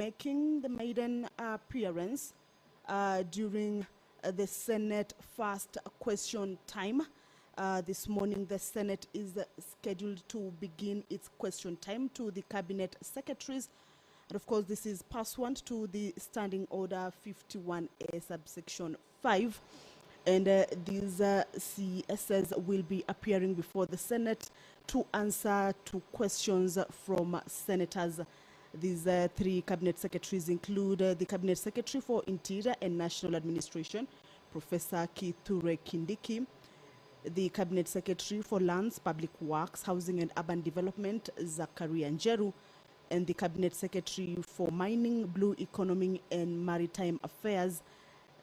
making the maiden appearance during the Senate first question time. This morning, the Senate is scheduled to begin its question time to the Cabinet Secretaries. And of course, this is pursuant to the Standing Order 51A subsection 5. And these CSs will be appearing before the Senate to answer to questions from senators. These three Cabinet Secretaries include the Cabinet Secretary for Interior and National Administration, Professor Kindiki, the Cabinet Secretary for Lands, Public Works, Housing and Urban Development, Zakaria Njeru, and the Cabinet Secretary for Mining, Blue Economy and Maritime Affairs,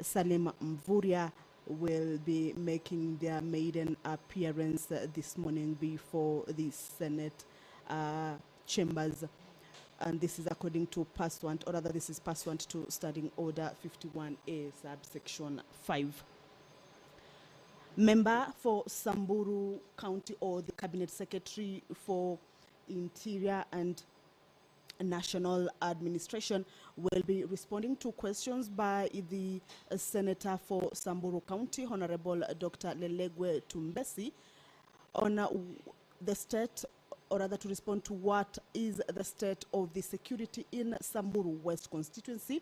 Salim Mvuria, will be making their maiden appearance this morning before the Senate chambers. And this is according to pursuant, or rather this is pursuant to Standing Order 51A subsection 5. Member for Samburu County, or the Cabinet Secretary for Interior and National Administration, will be responding to questions by the Senator for Samburu County, Honorable Dr. Lelegwe Tumbesi, on the state, or rather to respond to what is the state of the security in Samburu West constituency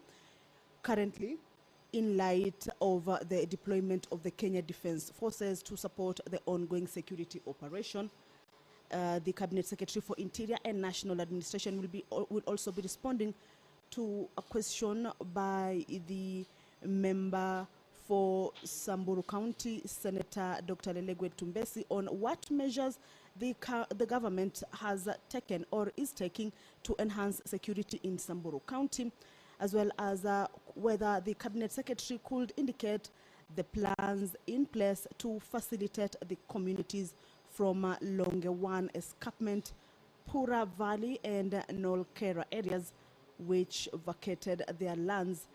currently, in light of the deployment of the Kenya Defence Forces to support the ongoing security operation. The Cabinet Secretary for Interior and National Administration will also be responding to a question by the member for Samburu County, Senator Dr. Lelegwe Tumbesi, on what measures the government has taken or is taking to enhance security in Samburu County, as well as whether the Cabinet Secretary could indicate the plans in place to facilitate the communities from Longewan Escarpment, Pura Valley and Nolkera areas, which vacated their lands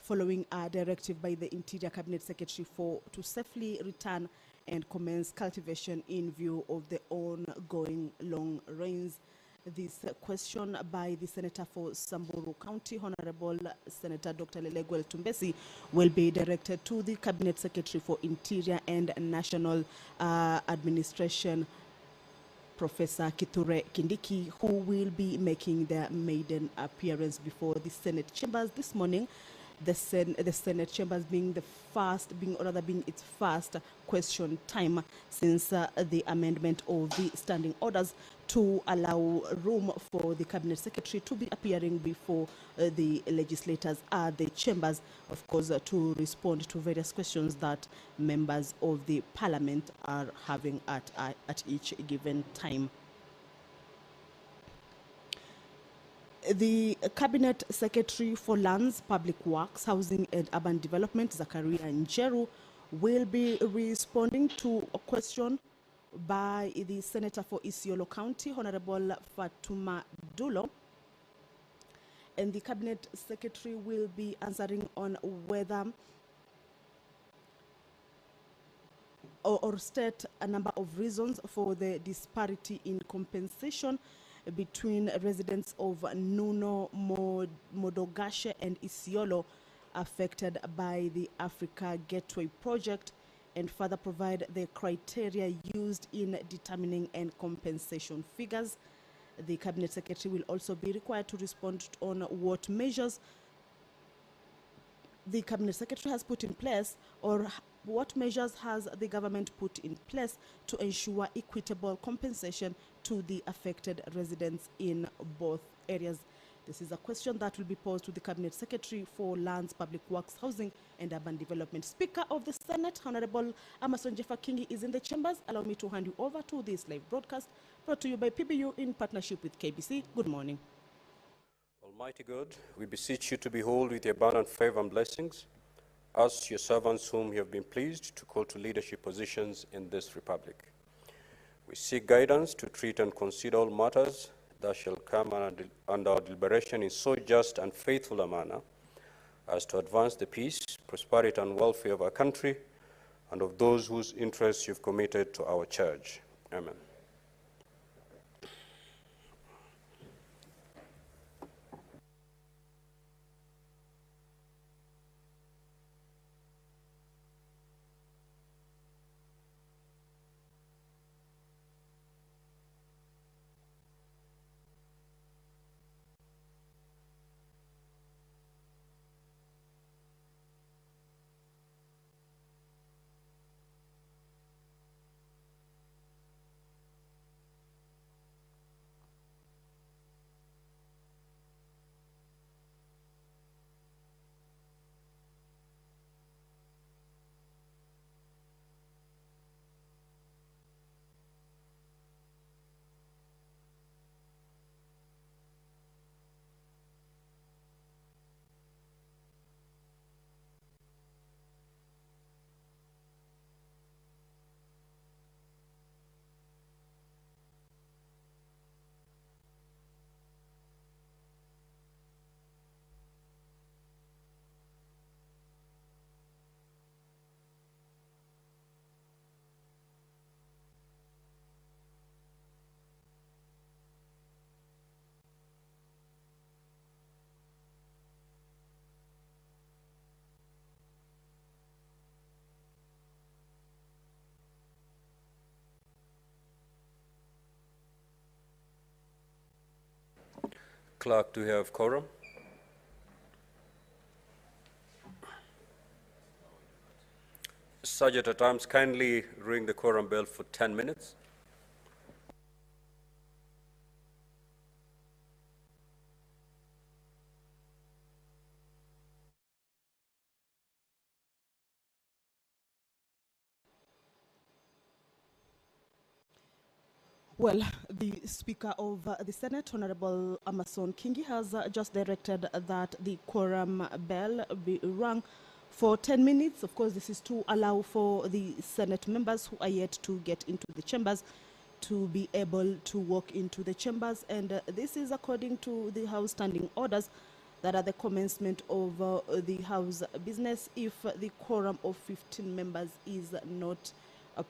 following a directive by the Interior Cabinet Secretary to safely return and commence cultivation in view of the ongoing long rains. This question by the Senator for Samburu County, Honorable Senator Dr. Lelegwe Tumbesi, will be directed to the Cabinet Secretary for Interior and National Administration, Professor Kindiki, who will be making their maiden appearance before the Senate chambers this morning. The Senate chambers being its first question time since the amendment of the standing orders to allow room for the Cabinet Secretary to be appearing before the legislators at the chambers, of course, to respond to various questions that members of the Parliament are having at each given time. The Cabinet Secretary for Lands, Public Works, Housing and Urban Development, Zakaria Njeru, will be responding to a question by the Senator for Isiolo County, Honorable Fatuma Dulo. And the Cabinet Secretary will be answering on whether or state a number of reasons for the disparity in compensation between residents of Nuno, Modogashe and Isiolo affected by the Africa Gateway project, and further provide the criteria used in determining and compensation figures. The Cabinet Secretary will also be required to respond on what measures the Cabinet Secretary has put in place, or what measures has the government put in place to ensure equitable compensation to the affected residents in both areas. This is a question that will be posed to the Cabinet Secretary for Lands, Public Works, Housing and Urban Development. Speaker of the Senate, Honorable Amason Jeffa Kingi, is in the chambers. Allow me to hand you over to this live broadcast brought to you by PBU in partnership with KBC. Good morning. Almighty God, we beseech you to behold with your abundant favor and blessings us, your servants, whom you have been pleased to call to leadership positions in this republic. We seek guidance to treat and consider all matters that shall come under our deliberation in so just and faithful a manner as to advance the peace, prosperity, and welfare of our country and of those whose interests you've committed to our church. Amen. Clerk, do we have quorum? Sergeant at Arms, kindly ring the quorum bell for 10 minutes. Well, the Speaker of the Senate, Honorable Amason Kingi, has just directed that the quorum bell be rung for 10 minutes. Of course, this is to allow for the Senate members who are yet to get into the chambers to be able to walk into the chambers. And this is according to the House standing orders that at the commencement of the House business, if the quorum of 15 members is not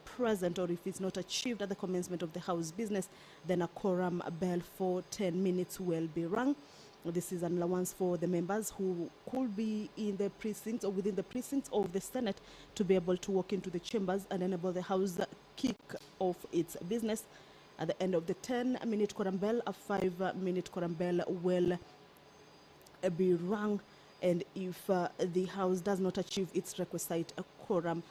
present, or if it's not achieved at the commencement of the House business, then a quorum bell for 10 minutes will be rung. This is an allowance for the members who could be in the precincts or within the precincts of the Senate to be able to walk into the chambers and enable the House kick off its business. At the end of the 10-minute quorum bell, a 5-minute quorum bell will be rung, and if the House does not achieve its requisite quorum,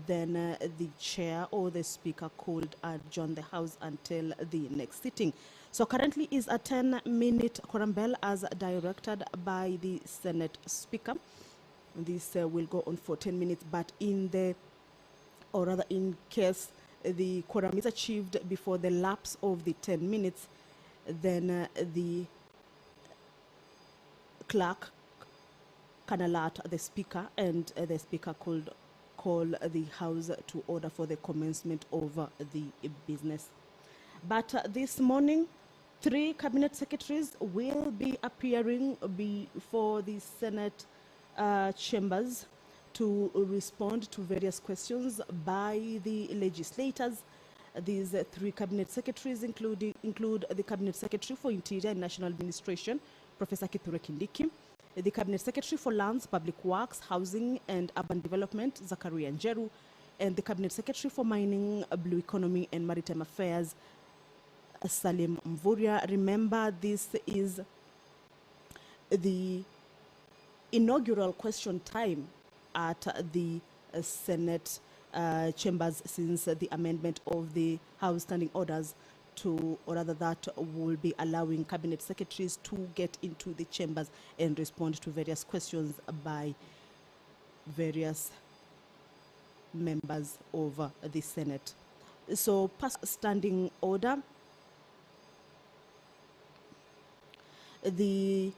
then the chair or the speaker could adjourn the House until the next sitting. So currently is a 10-minute quorum bell as directed by the Senate Speaker. This will go on for 10 minutes, but in case the quorum is achieved before the lapse of the 10 minutes, then the clerk can alert the speaker, and the speaker could call the House to order for the commencement of the business. But this morning, 3 cabinet secretaries will be appearing before the Senate chambers to respond to various questions by the legislators. These 3 cabinet secretaries include the Cabinet Secretary for Interior and National Administration, Professor Kindiki, the Cabinet Secretary for Lands, Public Works, Housing and Urban Development, Zakaria Njeru, and the Cabinet Secretary for Mining, Blue Economy and Maritime Affairs, Salim Mvurya. Remember, this is the inaugural question time at the Senate chambers since the amendment of the House standing orders or rather that will be allowing cabinet secretaries to get into the chambers and respond to various questions by various members of the Senate. So, past standing order, the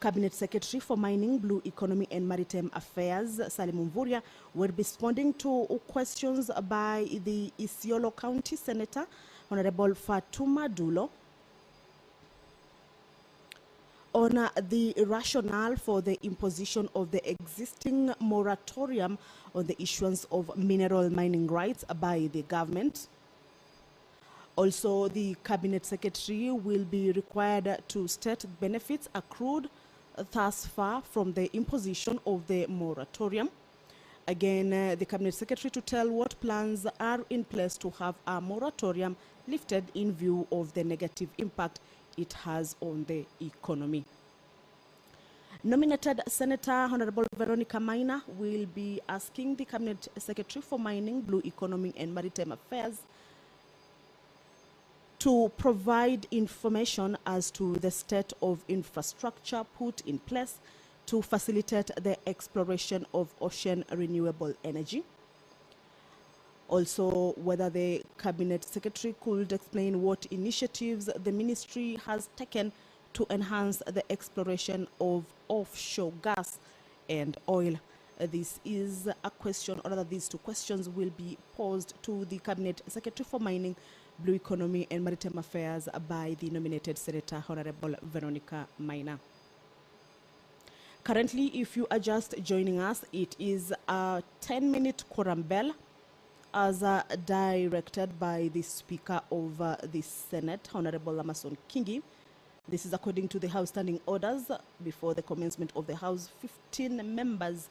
Cabinet Secretary for Mining, Blue Economy and Maritime Affairs, Salim Mvurya, will be responding to questions by the Isiolo County Senator, Honorable Fatuma Dulo, on the rationale for the imposition of the existing moratorium on the issuance of mineral mining rights by the government. Also, the Cabinet Secretary will be required to state benefits accrued thus far from the imposition of the moratorium. Again, the Cabinet Secretary to tell what plans are in place to have a moratorium lifted in view of the negative impact it has on the economy. Nominated Senator Honorable Veronica Maina will be asking the Cabinet Secretary for Mining, Blue Economy and Maritime Affairs to provide information as to the state of infrastructure put in place to facilitate the exploration of ocean renewable energy. Also, whether the Cabinet Secretary could explain what initiatives the ministry has taken to enhance the exploration of offshore gas and oil. This is a question, or rather these 2 questions will be posed to the Cabinet Secretary for Mining, Blue Economy and Maritime Affairs by the nominated Senator Honorable Veronica Maina. Currently, if you are just joining us, it is a 10-minute quorum bell as directed by the Speaker of the Senate, Honorable Amason Kingi. This is according to the House standing orders. Before the commencement of the House, 15 members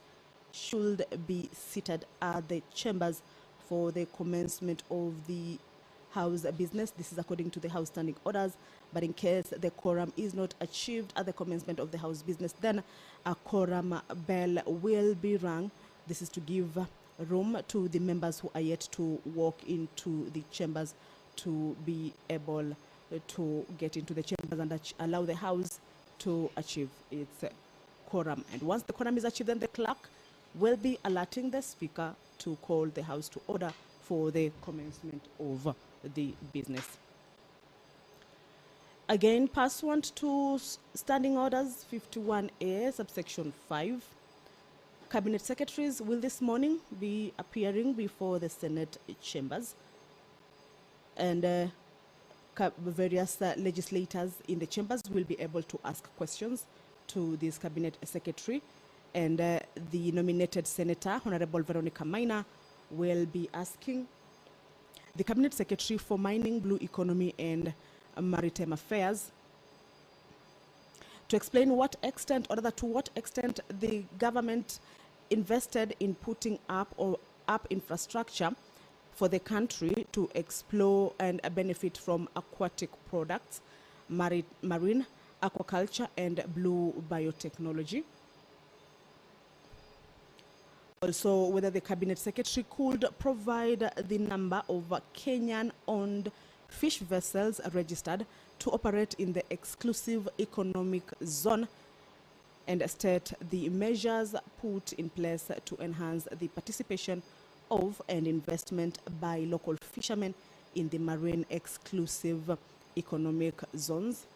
should be seated at the chambers for the commencement of the House business. This is according to the House standing orders. But in case the quorum is not achieved at the commencement of the House business, then a quorum bell will be rung. This is to give room to the members who are yet to walk into the chambers to be able to get into the chambers and allow the House to achieve its quorum. And once the quorum is achieved, then the clerk will be alerting the Speaker to call the House to order for the commencement of the business. Again, pursuant to Standing Orders 51A, subsection 5, Cabinet Secretaries will this morning be appearing before the Senate chambers, and various legislators in the chambers will be able to ask questions to this Cabinet Secretary, and the nominated Senator, Honorable Veronica Maina, will be asking the Cabinet Secretary for Mining, Blue Economy and Maritime Affairs to explain what extent, or rather to what extent, the government invested in putting up infrastructure for the country to explore and benefit from aquatic products, marine aquaculture and blue biotechnology. Also, whether the Cabinet Secretary could provide the number of Kenyan-owned fish vessels registered to operate in the exclusive economic zone, and state the measures put in place to enhance the participation of and investment by local fishermen in the marine exclusive economic zones.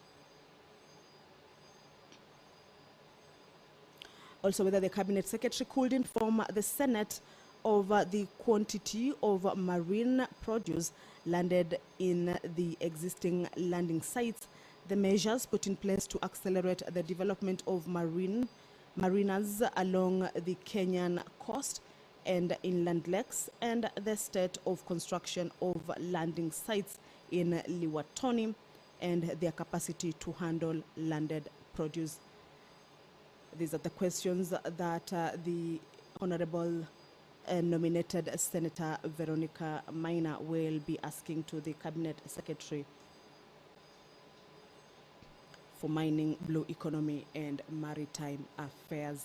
Also, whether the Cabinet Secretary could inform the Senate of the quantity of marine produce landed in the existing landing sites, the measures put in place to accelerate the development of marinas along the Kenyan coast and inland lakes, and the state of construction of landing sites in Liwatoni and their capacity to handle landed produce. These are the questions that the Honorable nominated Senator Veronica Maina will be asking to the Cabinet Secretary for Mining, Blue Economy and Maritime Affairs.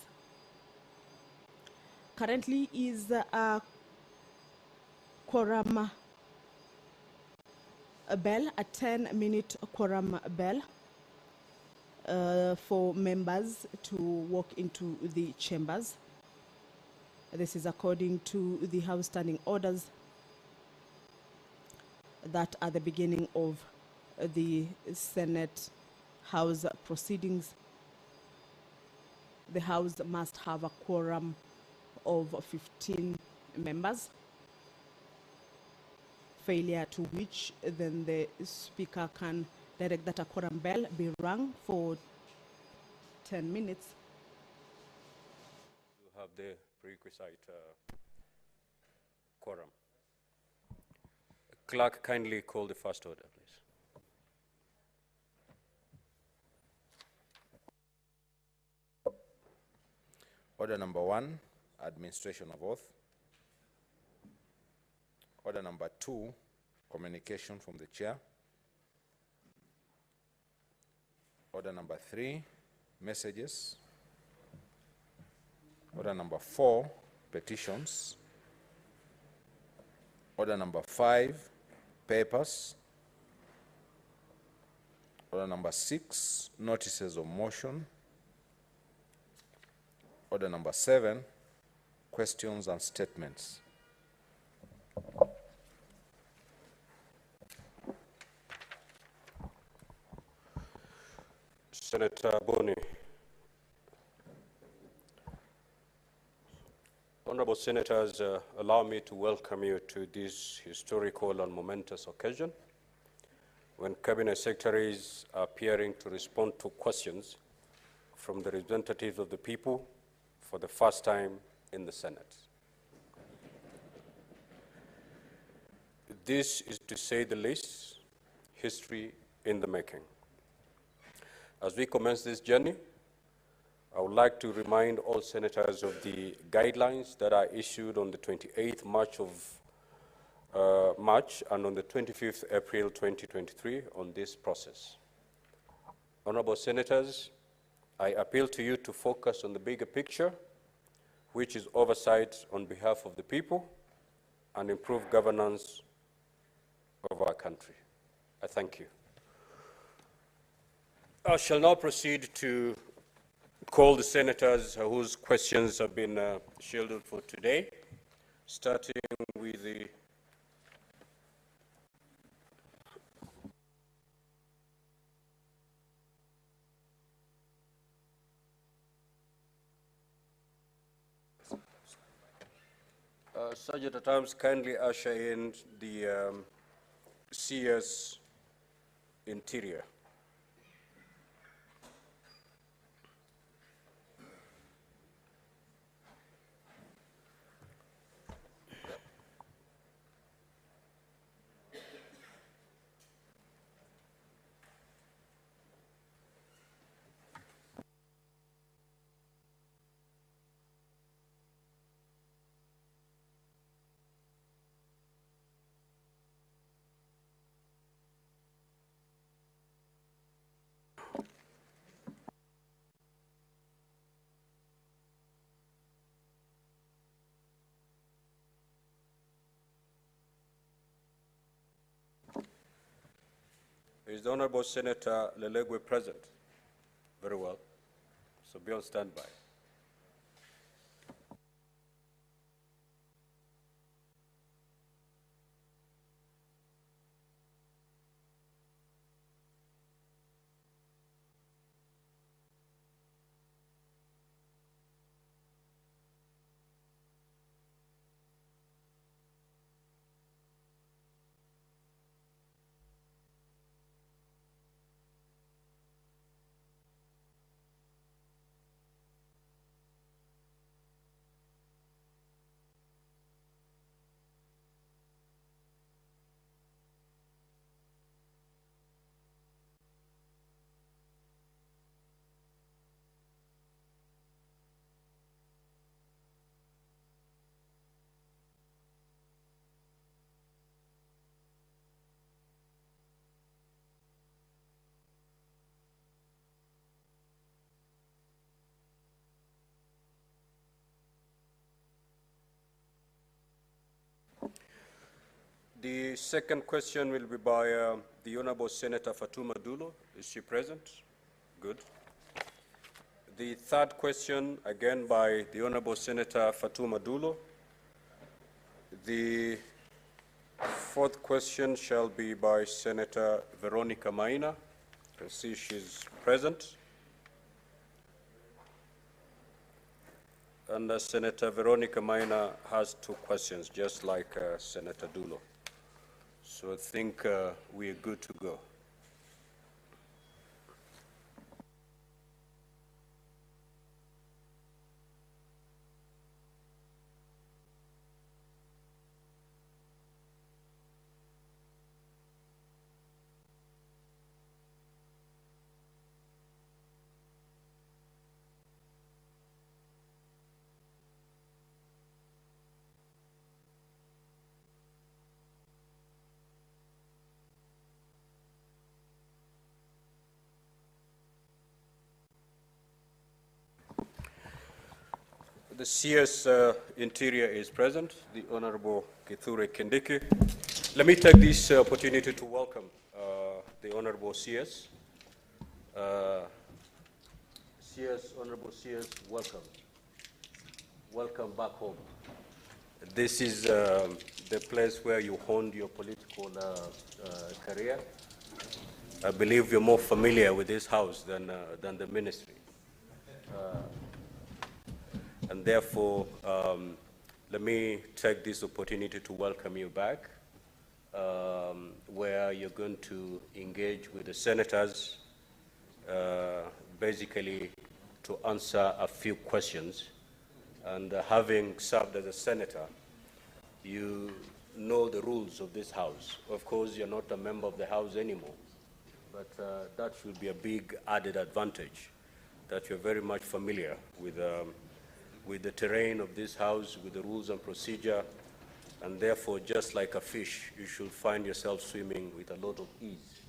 Currently is a quorum bell, a 10-minute quorum bell for members to walk into the chambers. This is according to the House standing orders that at the beginning of the Senate House proceedings, the House must have a quorum of 15 members, failure to which then the Speaker can direct that a quorum bell be rung for 10 minutes. You have the prerequisite quorum. Clerk, kindly call the first order, please. Order number 1, administration of oath. Order number 2, communication from the chair. Order number 3, messages. Order number 4, petitions. Order number 5, papers. Order number 6, notices of motion. Order number 7, questions and statements. Senator Boni. Honorable Senators, allow me to welcome you to this historical and momentous occasion when Cabinet Secretaries are appearing to respond to questions from the representatives of the people for the first time in the Senate. This is, to say the least, history in the making. As we commence this journey, I would like to remind all senators of the guidelines that are issued on the 28th March of March and on the 25th April 2023 on this process. Honorable Senators, I appeal to you to focus on the bigger picture, which is oversight on behalf of the people and improve governance of our country. I thank you. I shall now proceed to call the senators whose questions have been scheduled for today, starting with the Sergeant at Arms, kindly usher in the CS Interior. Is the Honorable Senator Lelegwe present? Very well. So be on standby. The second question will be by the Honorable Senator Fatuma Dulo. Is she present? Good. The third question, again by the Honorable Senator Fatuma Dulo. The fourth question shall be by Senator Veronica Maina. You can see she's present. And Senator Veronica Maina has two questions, just like Senator Dulo. So I think we're good to go. The CS Interior is present, the Honorable Kithure Kindiki. Let me take this opportunity to welcome the Honorable CS. Honorable CS, welcome. Welcome back home. This is the place where you honed your political career. I believe you're more familiar with this house than the ministry. And therefore, let me take this opportunity to welcome you back, where you're going to engage with the senators, basically to answer a few questions. And having served as a senator, you know the rules of this house. Of course, you're not a member of the house anymore, but that should be a big added advantage, that you're very much familiar with the terrain of this house, with the rules and procedure, and therefore, just like a fish, you should find yourself swimming with a lot of ease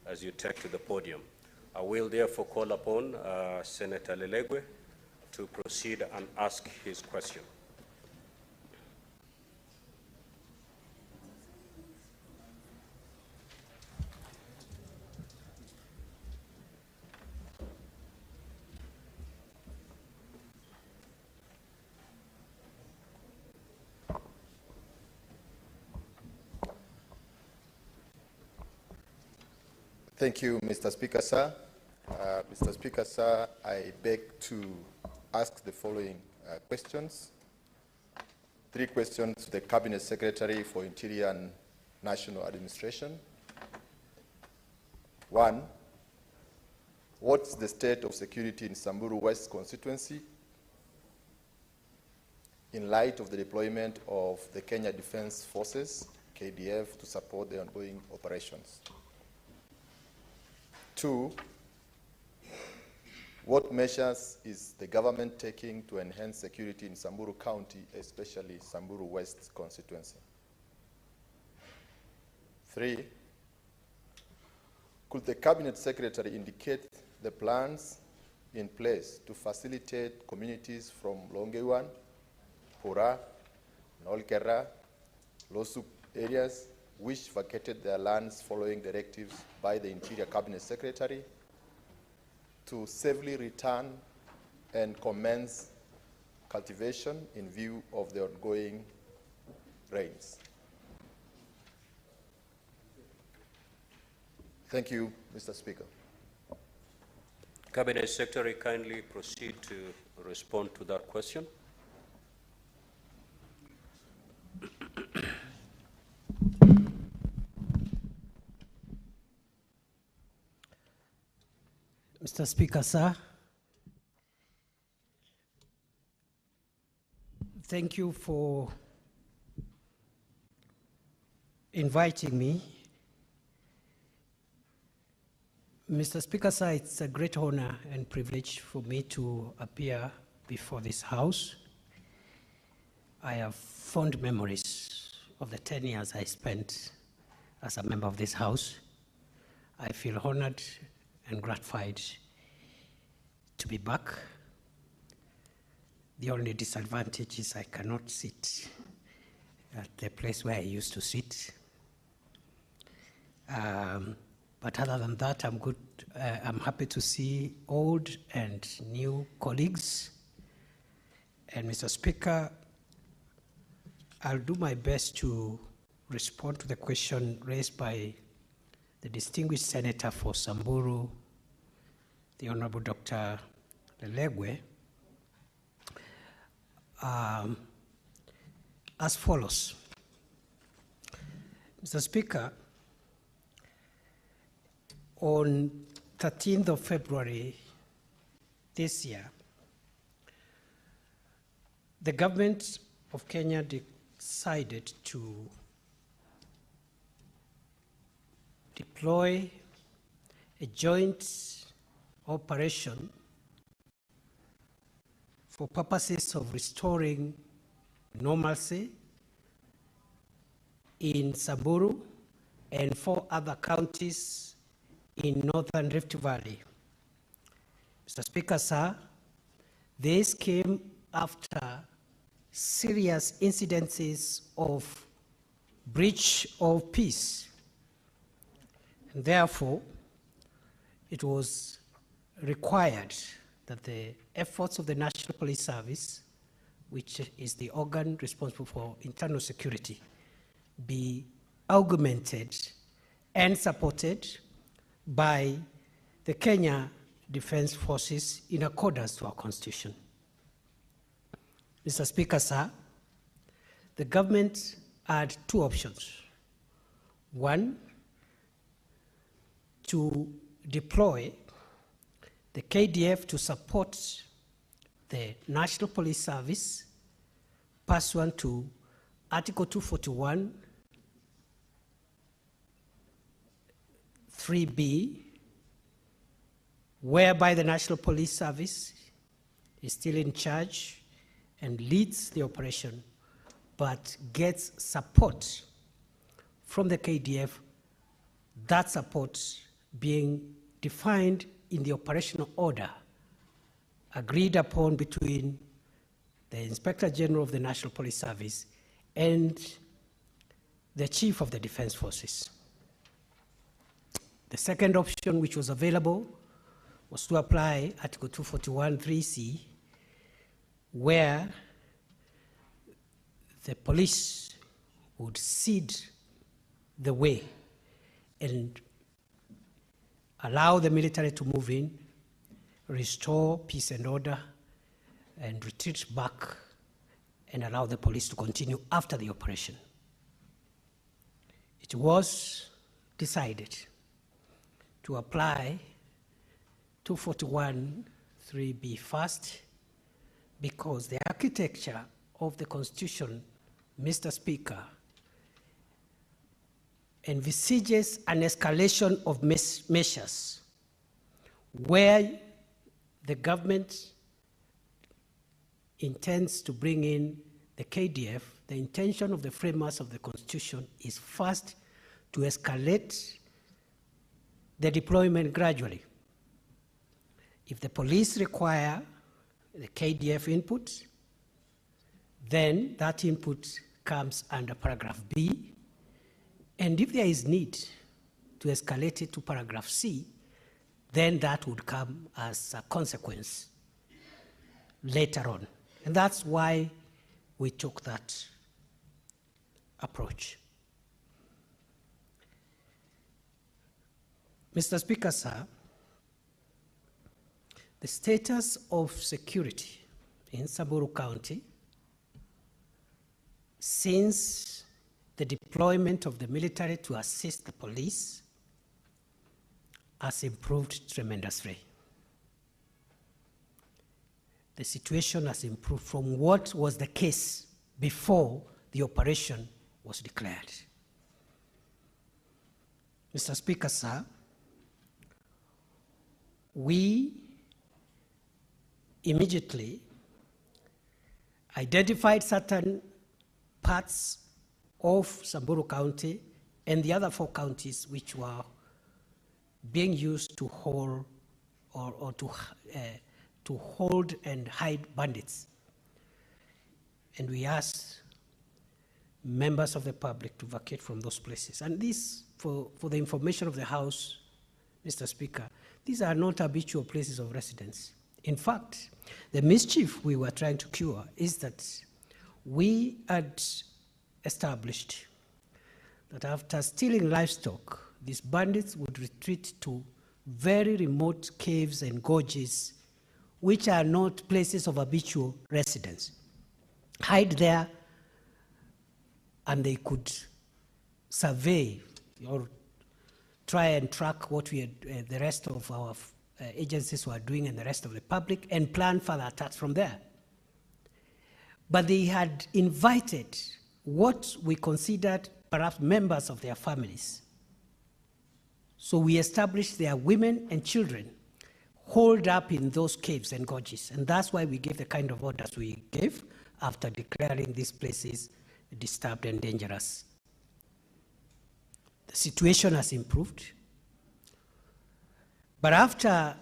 as you take to the podium. I will therefore call upon Senator Lelegwe to proceed and ask his question. Thank you, Mr. Speaker, sir. Mr. Speaker, sir, I beg to ask the following questions. 3 questions to the Cabinet Secretary for Interior and National Administration. 1, what's the state of security in Samburu West constituency in light of the deployment of the Kenya Defence Forces, KDF, to support the ongoing operations? 2, what measures is the government taking to enhance security in Samburu County, especially Samburu West constituency? 3, could the Cabinet Secretary indicate the plans in place to facilitate communities from Longewan, Pura, Nolkera, Losup areas which vacated their lands following directives by the Interior Cabinet Secretary to safely return and commence cultivation in view of the ongoing rains? Thank you, Mr. Speaker. Cabinet Secretary, kindly proceed to respond to that question. Mr. Speaker, sir, thank you for inviting me. Mr. Speaker, sir, it's a great honor and privilege for me to appear before this House. I have fond memories of the 10 years I spent as a member of this House. I feel honored and gratified to be back. The only disadvantage is I cannot sit at the place where I used to sit. But other than that, I'm good. I'm happy to see old and new colleagues. And Mr. Speaker, I'll do my best to respond to the question raised by the distinguished Senator for Samburu, the Honorable Dr. Lelegwe, as follows. Mr. Speaker, on 13th of February this year, the government of Kenya decided to deploy a joint operation for purposes of restoring normalcy in Samburu and 4 other counties in Northern Rift Valley. Mr. Speaker, sir, this came after serious incidences of breach of peace. And therefore, it was required that the efforts of the National Police Service, which is the organ responsible for internal security, be augmented and supported by the Kenya Defence Forces in accordance to our Constitution. Mr. Speaker, sir, the government had 2 options. 1, to deploy the KDF to support the National Police Service pursuant to Article 241, 3B, whereby the National Police Service is still in charge and leads the operation but gets support from the KDF, that support being defined in the operational order agreed upon between the Inspector General of the National Police Service and the Chief of the Defense Forces. The second option which was available was to apply Article 241(3)(c), where the police would cede the way and allow the military to move in, restore peace and order, and retreat back and allow the police to continue after the operation. It was decided to apply 241(3)(b) first because the architecture of the Constitution, Mr. Speaker, envisages an escalation of measures where the government intends to bring in the KDF. The intention of the framers of the Constitution is first to escalate the deployment gradually. If the police require the KDF input, then that input comes under paragraph B, and if there is need to escalate it to paragraph C, then that would come as a consequence later on. And that's why we took that approach. Mr. Speaker, sir, the status of security in Samburu County since the deployment of the military to assist the police has improved tremendously. The situation has improved from what was the case before the operation was declared. Mr. Speaker, sir, we immediately identified certain parts of Samburu County and the other 4 counties which were being used to hold to hold and hide bandits. And we asked members of the public to vacate from those places. And this, for the information of the House, Mr. Speaker, these are not habitual places of residence. In fact, the mischief we were trying to cure is that we had established that after stealing livestock, these bandits would retreat to very remote caves and gorges, which are not places of habitual residence. Hide there, and they could survey or try and track what we had, the rest of our agencies were doing and the rest of the public, and plan further attacks from there. But they had invited what we considered perhaps members of their families. So we established their women and children holed up in those caves and gorges. And that's why we gave the kind of orders we gave after declaring these places disturbed and dangerous. The situation has improved. But after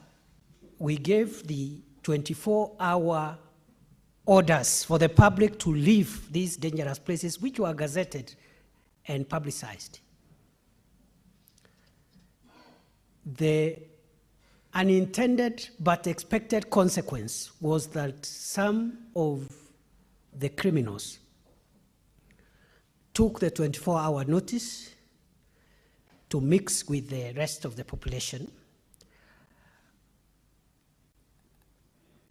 we gave the 24-hour orders for the public to leave these dangerous places, which were gazetted and publicized, the unintended but expected consequence was that some of the criminals took the 24-hour notice to mix with the rest of the population,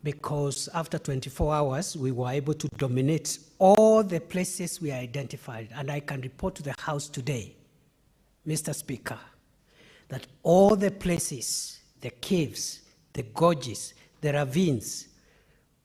because after 24 hours, we were able to dominate all the places we identified. And I can report to the House today, Mr. Speaker, that all the places, the caves, the gorges, the ravines,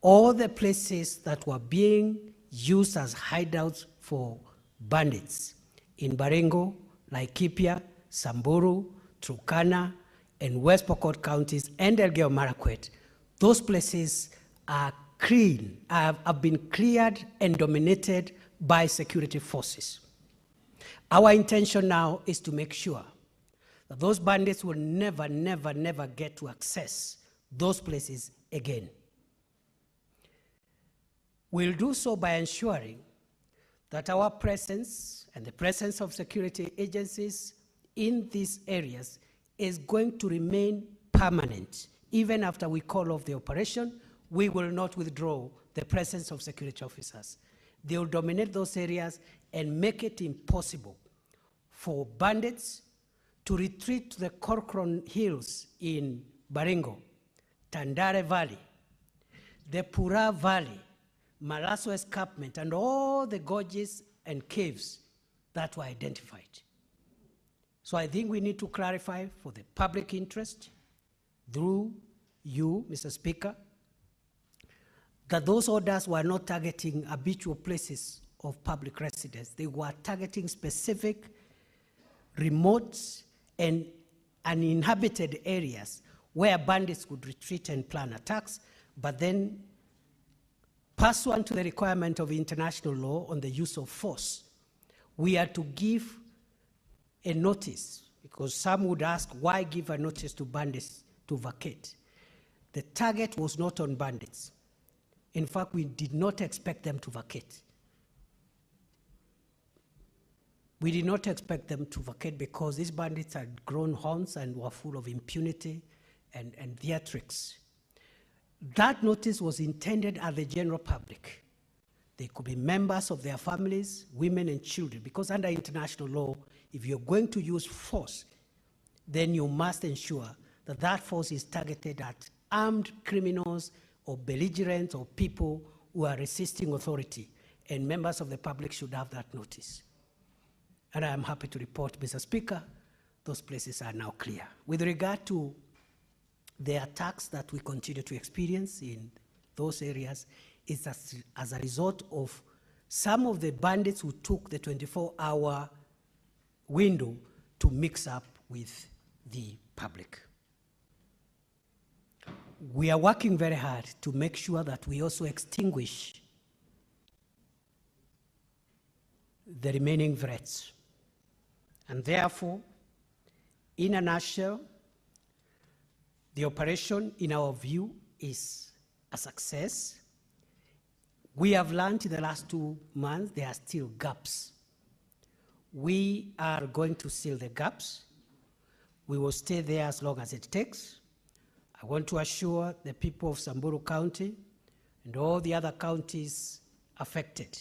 all the places that were being used as hideouts for bandits in Baringo, Laikipia, Samburu, Turkana, and West Pokot counties, and Elgeyo Marakwet, those places are clean, have been cleared and dominated by security forces. Our intention now is to make sure that those bandits will never, never, never get to access those places again. We'll do so by ensuring that our presence and the presence of security agencies in these areas is going to remain permanent. Even after we call off the operation, we will not withdraw the presence of security officers. They will dominate those areas and make it impossible for bandits to retreat to the Corcoran Hills in Baringo, Tandare Valley, the Pura Valley, Malaso Escarpment, and all the gorges and caves that were identified. So I think we need to clarify for the public interest, through you, Mr. Speaker, that those orders were not targeting habitual places of public residence. They were targeting specific, remote, and uninhabited areas where bandits could retreat and plan attacks, but then, pursuant to the requirement of international law on the use of force, we are to give a notice, because some would ask, why give a notice to bandits to vacate? The target was not on bandits. In fact, we did not expect them to vacate. We did not expect them to vacate because these bandits had grown horns and were full of impunity and theatrics. That notice was intended at the general public. They could be members of their families, women and children, because under international law, if you're going to use force, then you must ensure that that force is targeted at armed criminals or belligerents or people who are resisting authority, and members of the public should have that notice. And I am happy to report, Mr. Speaker, those places are now clear. With regard to the attacks that we continue to experience in those areas, is as a result of some of the bandits who took the 24-hour window to mix up with the public. We are working very hard to make sure that we also extinguish the remaining threats. And therefore, in a nutshell, the operation, in our view, is a success. We have learned in the last 2 months there are still gaps. We are going to seal the gaps. We will stay there as long as it takes. I want to assure the people of Samburu County and all the other counties affected,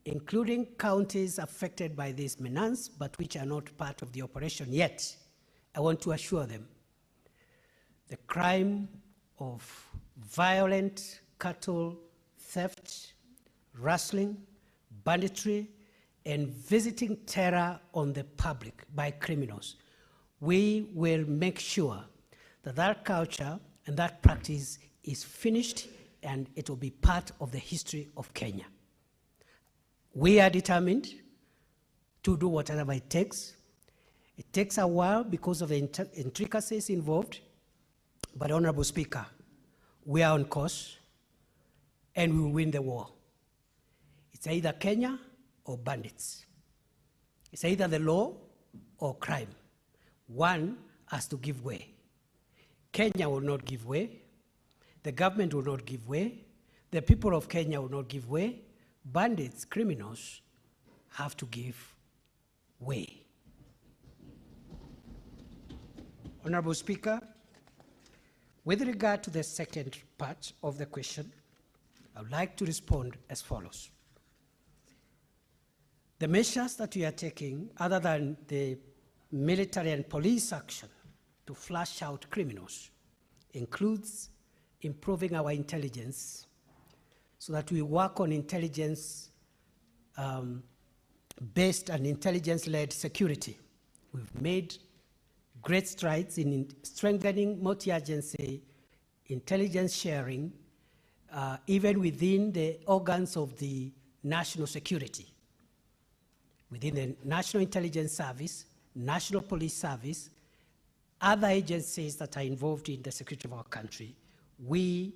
including counties affected by this menace, but which are not part of the operation yet. I want to assure them the crime of violent cattle theft, rustling, banditry, and visiting terror on the public by criminals. We will make sure that that culture and that practice is finished and it will be part of the history of Kenya. We are determined to do whatever it takes. It takes a while because of the intricacies involved, but Honorable Speaker, we are on course and we will win the war. It's either Kenya or bandits. It's either the law or crime. One has to give way. Kenya will not give way. The government will not give way. The people of Kenya will not give way. Bandits, criminals, have to give way. Honorable Speaker, with regard to the second part of the question, I would like to respond as follows. The measures that we are taking, other than the military and police action to flush out criminals, includes improving our intelligence so that we work on intelligence based and intelligence-led security. We've made great strides in strengthening multi-agency intelligence sharing even within the organs of the national security. Within the National Intelligence Service, National Police Service, other agencies that are involved in the security of our country, we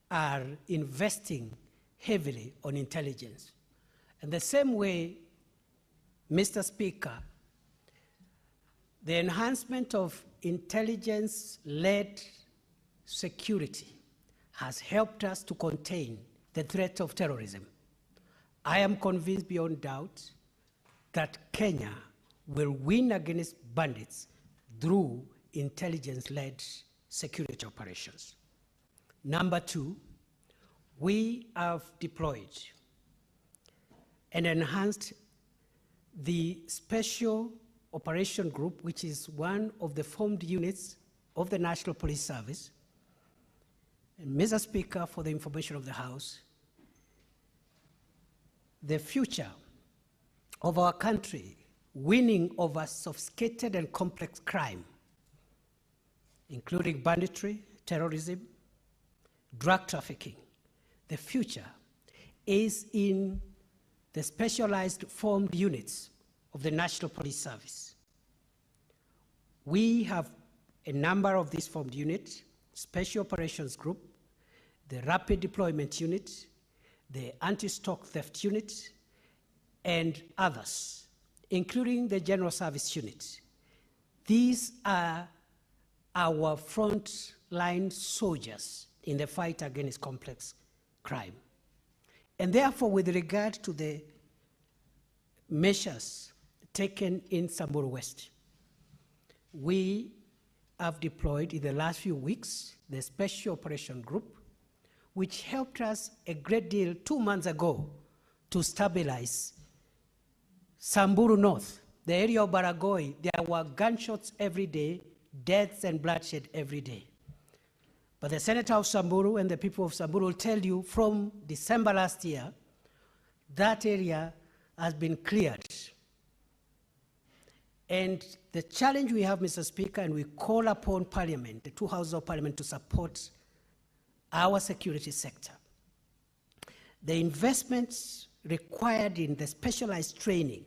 are investing heavily on intelligence. And the same way, Mr. Speaker, the enhancement of intelligence-led security has helped us to contain the threat of terrorism. I am convinced beyond doubt that Kenya will win against bandits through intelligence-led security operations. Number two, we have deployed and enhanced the Special Operation Group, which is one of the formed units of the National Police Service. And Mr. Speaker, for the information of the House, the future of our country winning over sophisticated and complex crime, including banditry, terrorism, drug trafficking, the future is in the specialized formed units of the National Police Service. We have a number of these formed units: Special Operations Group, the Rapid Deployment Unit, the Anti-Stock Theft Unit, and others, including the General Service Unit. These are our front-line soldiers in the fight against complex crime. And therefore, with regard to the measures taken in Samburu West, we have deployed in the last few weeks the Special Operation Group, which helped us a great deal 2 months ago to stabilize Samburu North, the area of Baragoi. There were gunshots every day, deaths and bloodshed every day. But the Senator of Samburu and the people of Samburu will tell you from December last year, that area has been cleared. And the challenge we have, Mr. Speaker, and we call upon Parliament, the two houses of Parliament, to support our security sector. The investments required in the specialized training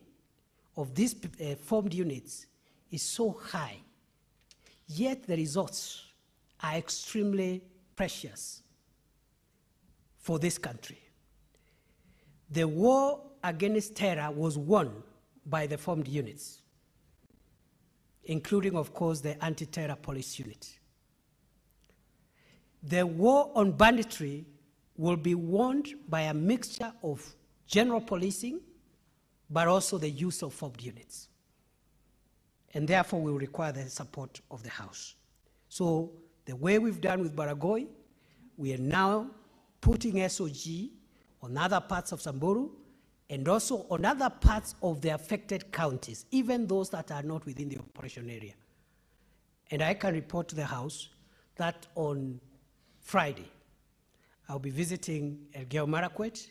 of these formed units is so high, yet the results are extremely precious for this country. The war against terror was won by the formed units, including, of course, the anti-terror police unit. The war on banditry will be won by a mixture of general policing, but also the use of formed units. And therefore, we will require the support of the House. So the way we've done with Baragoi, we are now putting SOG on other parts of Samburu and also on other parts of the affected counties, even those that are not within the operation area. And I can report to the House that on Friday, I'll be visiting Elgeyo Marakwet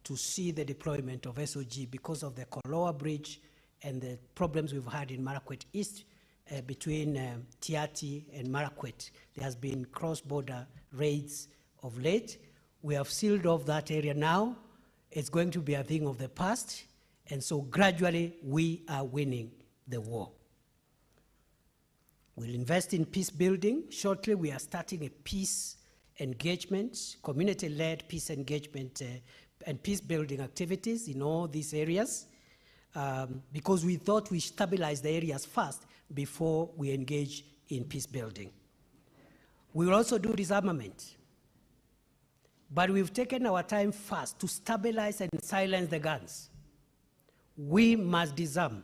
to see the deployment of SOG because of the Koloa Bridge and the problems we've had in Marakwet East between Tiati and Marakwet. There has been cross-border raids of late. We have sealed off that area now. It's going to be a thing of the past, and so gradually we are winning the war. We'll invest in peace building. Shortly, we are starting a peace engagement, community-led peace engagement and peace building activities in all these areas because we thought we stabilize the areas first before we engage in peace building. We will also do disarmament, but we've taken our time first to stabilize and silence the guns. We must disarm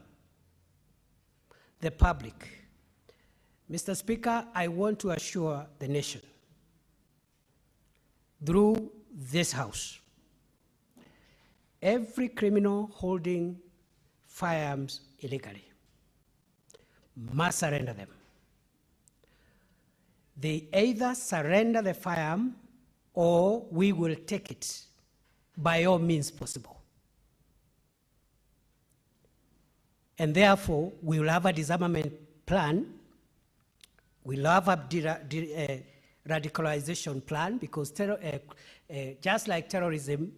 the public. Mr. Speaker, I want to assure the nation through this House, every criminal holding firearms illegally must surrender them. They either surrender the firearm or we will take it by all means possible. And therefore, we will have a disarmament plan. We'll have a radicalization plan because just like terrorism,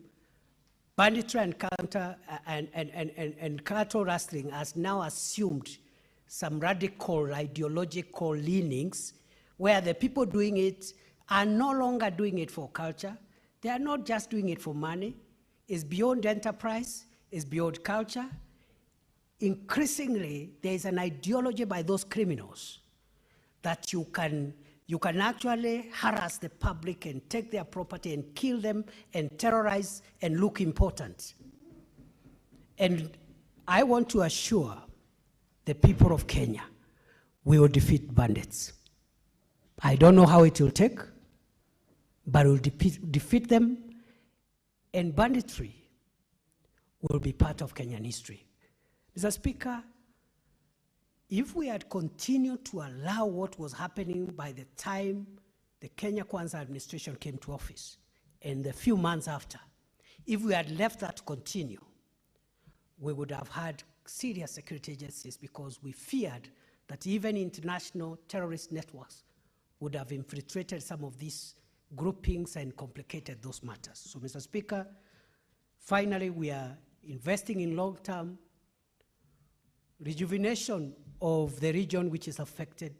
banditry and cattle rustling has now assumed some radical ideological leanings where the people doing it are no longer doing it for culture. They are not just doing it for money. It's beyond enterprise. is beyond culture. Increasingly, there is an ideology by those criminals that you can actually harass the public and take their property and kill them and terrorize and look important. And I want to assure the people of Kenya, we will defeat bandits. I don't know how it will take, but we'll defeat them, and banditry will be part of Kenyan history. Mr. Speaker, if we had continued to allow what was happening by the time the Kenya Kwanza administration came to office and the few months after, if we had left that to continue, we would have had serious security agencies, because we feared that even international terrorist networks would have infiltrated some of these groupings and complicated those matters. So, Mr. Speaker, finally, we are investing in long-term rejuvenation of the region which is affected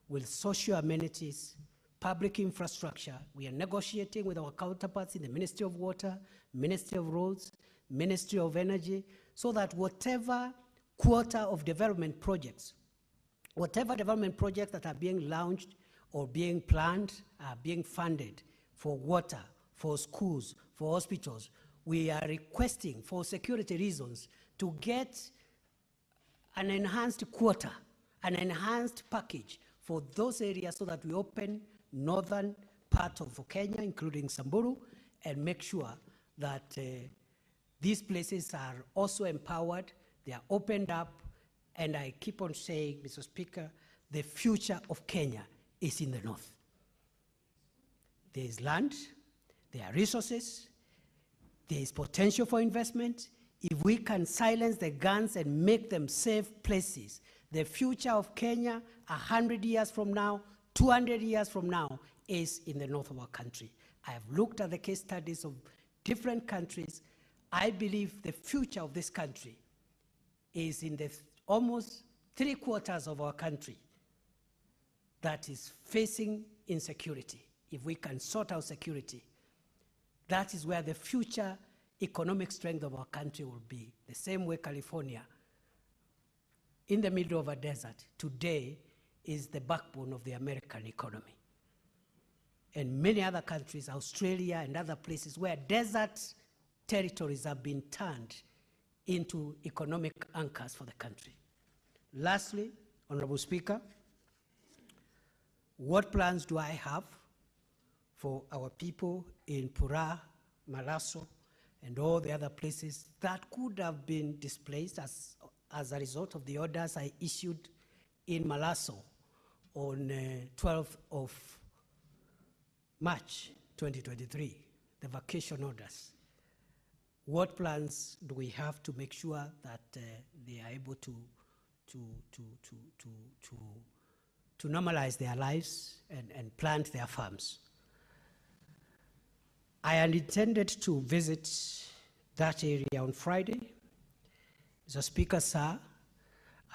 with social amenities, public infrastructure. We are negotiating with our counterparts in the Ministry of Water, Ministry of Roads, Ministry of Energy, so that whatever quota of development projects, whatever development projects that are being launched or being planned are being funded for water, for schools, for hospitals. We are requesting for security reasons to get an enhanced quota, an enhanced package for those areas, so that we open northern part of Kenya, including Samburu, and make sure that these places are also empowered, they are opened up, and I keep on saying, Mr. Speaker, the future of Kenya is in the north. There is land, there are resources, there is potential for investment. If we can silence the guns and make them safe places, the future of Kenya 100 years from now, 200 years from now, is in the north of our country. I have looked at the case studies of different countries. I believe the future of this country is in the almost 3/4 of our country that is facing insecurity. If we can sort out security, that is where the future economic strength of our country will be. The same way California, in the middle of a desert, today is the backbone of the American economy. And many other countries, Australia and other places, where desert territories have been turned into economic anchors for the country. Lastly, Honorable Speaker, what plans do I have for our people in Pura, Malaso, and all the other places that could have been displaced as a result of the orders I issued in Malaso on 12th of March 2023, the vacation orders? What plans do we have to make sure that they are able to normalize their lives and plant their farms? I had intended to visit that area on Friday. Mr. Speaker, sir,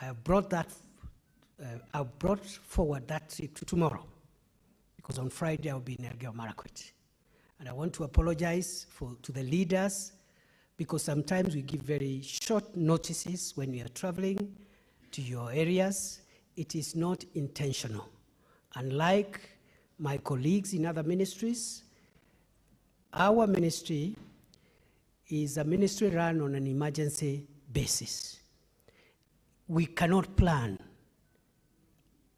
I have brought forward that trip to tomorrow, because on Friday I'll be in Elgeyo Marakwet. And I want to apologize to the leaders, because sometimes we give very short notices when we are traveling to your areas. It is not intentional. Unlike my colleagues in other ministries, our ministry is a ministry run on an emergency basis. We cannot plan.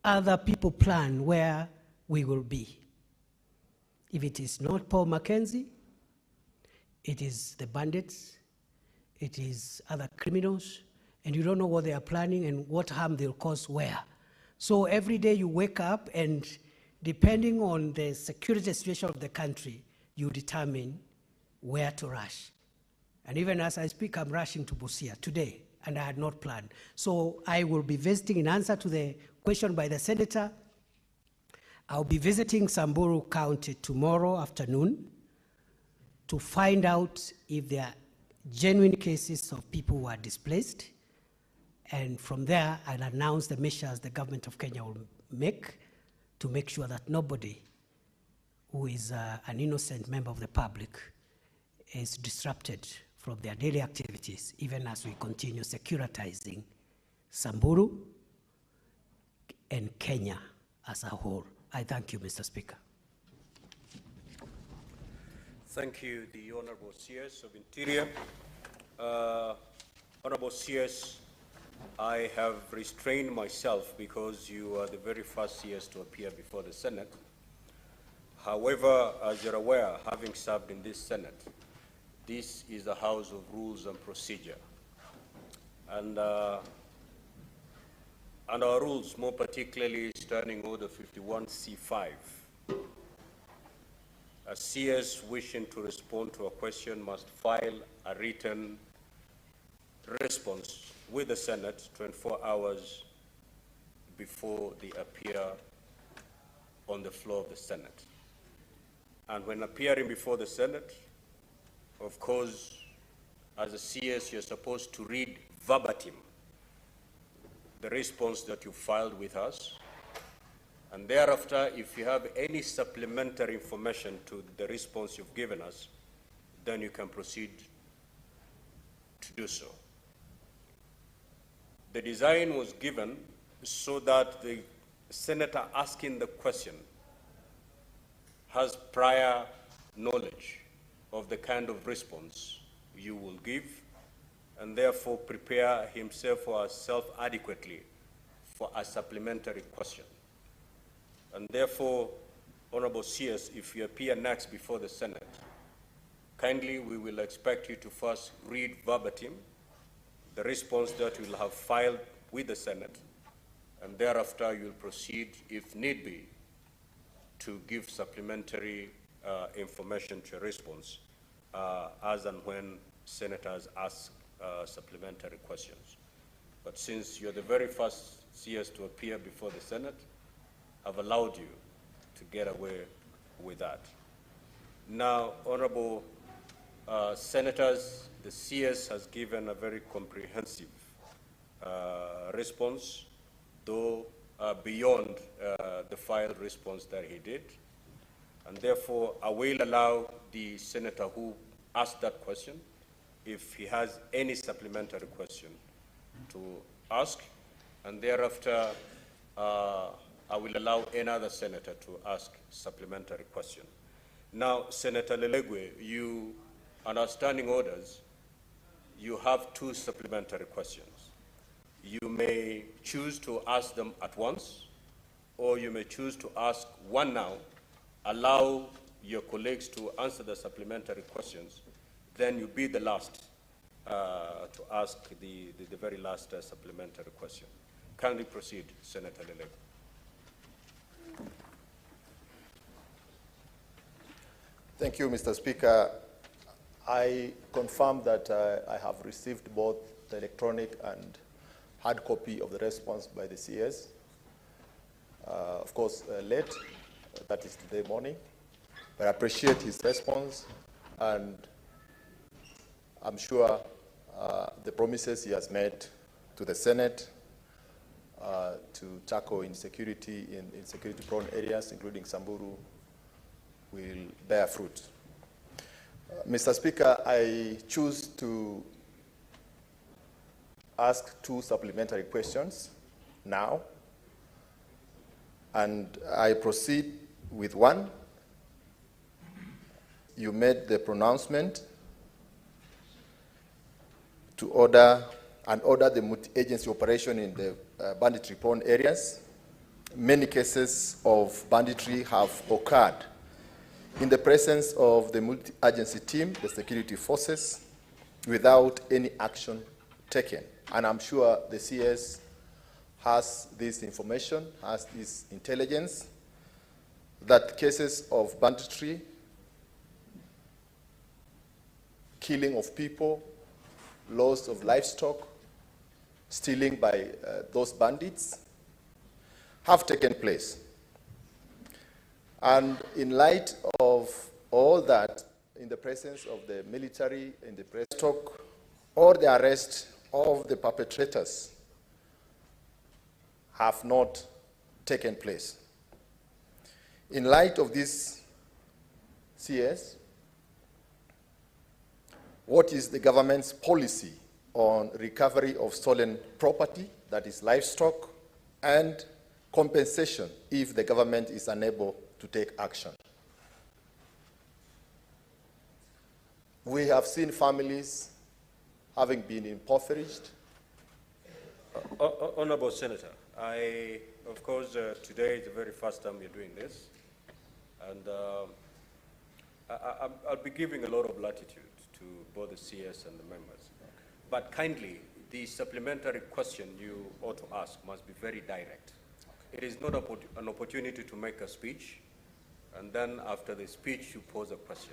Other people plan where we will be. If it is not Paul Mackenzie, it is the bandits, it is other criminals, and you don't know what they are planning and what harm they'll cause where. So every day you wake up, and depending on the security situation of the country, you determine where to rush. And even as I speak, I'm rushing to Busia today, and I had not planned. So I will be visiting, in answer to the question by the senator, I'll be visiting Samburu County tomorrow afternoon to find out if there are genuine cases of people who are displaced. And from there, I'll announce the measures the government of Kenya will make to make sure that nobody who is an innocent member of the public is disrupted from from their daily activities, even as we continue securitizing Samburu and Kenya as a whole. I thank you, Mr. Speaker. Thank you, the Honorable CS of Interior. Honorable CS, I have restrained myself because you are the very first CS to appear before the Senate. However, as you're aware, having served in this Senate, this is a house of rules and procedure. And our rules, more particularly Standing Order 51C5, a CS wishing to respond to a question must file a written response with the Senate 24 hours before they appear on the floor of the Senate. And when appearing before the Senate, of course, as a CS, you're supposed to read verbatim the response that you filed with us. And thereafter, if you have any supplementary information to the response you've given us, then you can proceed to do so. The design was given so that the senator asking the question has prior knowledge of the kind of response you will give, and therefore prepare himself or herself adequately for a supplementary question. And therefore, Honorable CS, if you appear next before the Senate, kindly we will expect you to first read verbatim the response that you will have filed with the Senate, and thereafter you will proceed, if need be, to give supplementary information to your response as and when senators ask supplementary questions. But since you're the very first CS to appear before the Senate, I've allowed you to get away with that. Now, Honorable Senators, the CS has given a very comprehensive response, though beyond the filed response that he did. And therefore, I will allow the senator who asked that question, if he has any supplementary question, to ask. And thereafter, I will allow another senator to ask supplementary question. Now, Senator Lelegwe, you, under standing orders, you have 2 supplementary questions. You may choose to ask them at once, or you may choose to ask one now, allow your colleagues to answer the supplementary questions, then you be the last to ask the very last supplementary question. Kindly proceed, Senator Lelegwe. Thank you, Mr. Speaker. I confirm that I have received both the electronic and hard copy of the response by the CS. Of course, late, that is today morning, but I appreciate his response, and I'm sure the promises he has made to the Senate to tackle insecurity in security-prone areas, including Samburu, will bear fruit. Mr. Speaker, I choose to ask 2 supplementary questions now, and I proceed with one. You made the pronouncement to order the multi-agency operation in the banditry-prone areas. Many cases of banditry have occurred in the presence of the multi-agency team, the security forces, without any action taken. And I'm sure the CS has this information, has this intelligence, that cases of banditry, killing of people, loss of livestock, stealing by those bandits, have taken place. And in light of all that, in the presence of the military, in the press talk, or the arrest of the perpetrators have not taken place. In light of this, CS, what is the government's policy on recovery of stolen property, that is livestock, and compensation if the government is unable to take action? We have seen families having been impoverished. Honorable Senator, of course, today is the very first time you're doing this, and I'll be giving a lot of latitude to both the CS and the members. But kindly, the supplementary question you ought to ask must be very direct. It is not an opportunity to make a speech, and then after the speech, you pose a question.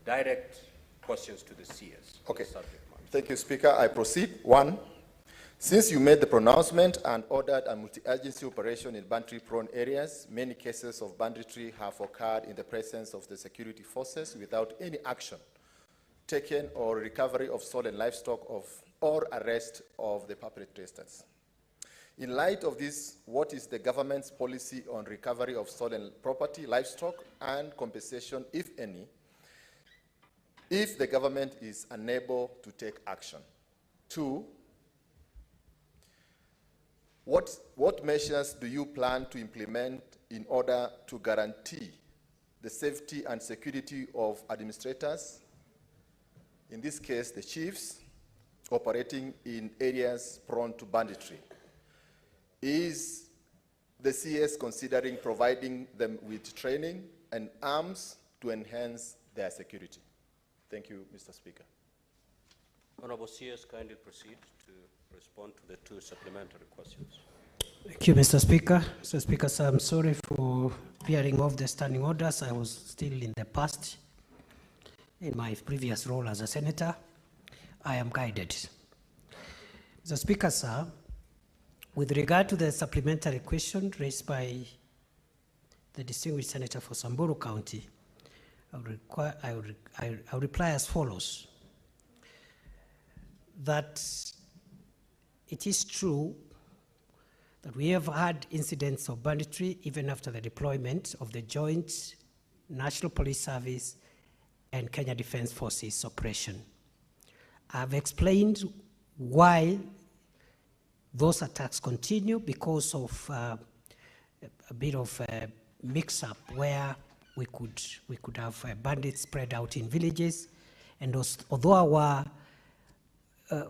Direct questions to the CS. Okay. The subject matter. Thank you, Speaker. I proceed. 1, since you made the pronouncement and ordered a multi-agency operation in banditry-prone areas, many cases of banditry have occurred in the presence of the security forces without any action taken or recovery of stolen livestock or arrest of the perpetrators. In light of this, what is the government's policy on recovery of stolen property, livestock, and compensation, if any, if the government is unable to take action? 2, what measures do you plan to implement in order to guarantee the safety and security of administrators, in this case the chiefs, operating in areas prone to banditry? Is the CS considering providing them with training and arms to enhance their security? Thank you, Mr. Speaker. Honorable CS, kindly proceed to respond to the 2 supplementary questions. Thank you, Mr. Speaker. Mr. Speaker, sir, I'm sorry for veering off the standing orders. I was still in the past. In my previous role as a senator, I am guided. Mr. Speaker, sir, with regard to the supplementary question raised by the distinguished senator for Samburu County, I will reply as follows: that it is true that we have had incidents of banditry even after the deployment of the Joint National Police Service and Kenya Defence Forces operation. I've explained why those attacks continue, because of a bit of a mix-up where we could have bandits spread out in villages, and although our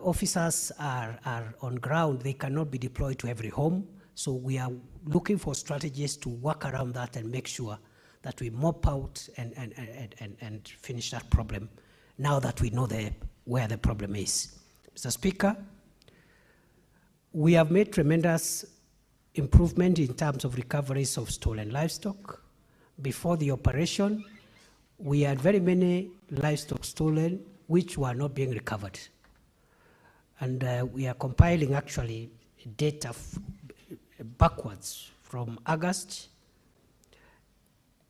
officers are on ground, they cannot be deployed to every home. So we are looking for strategies to work around that and make sure that we mop out and finish that problem now that we know where the problem is. Mr. Speaker, we have made tremendous improvement in terms of recoveries of stolen livestock. Before the operation, we had very many livestock stolen which were not being recovered. And we are compiling actually data backwards from August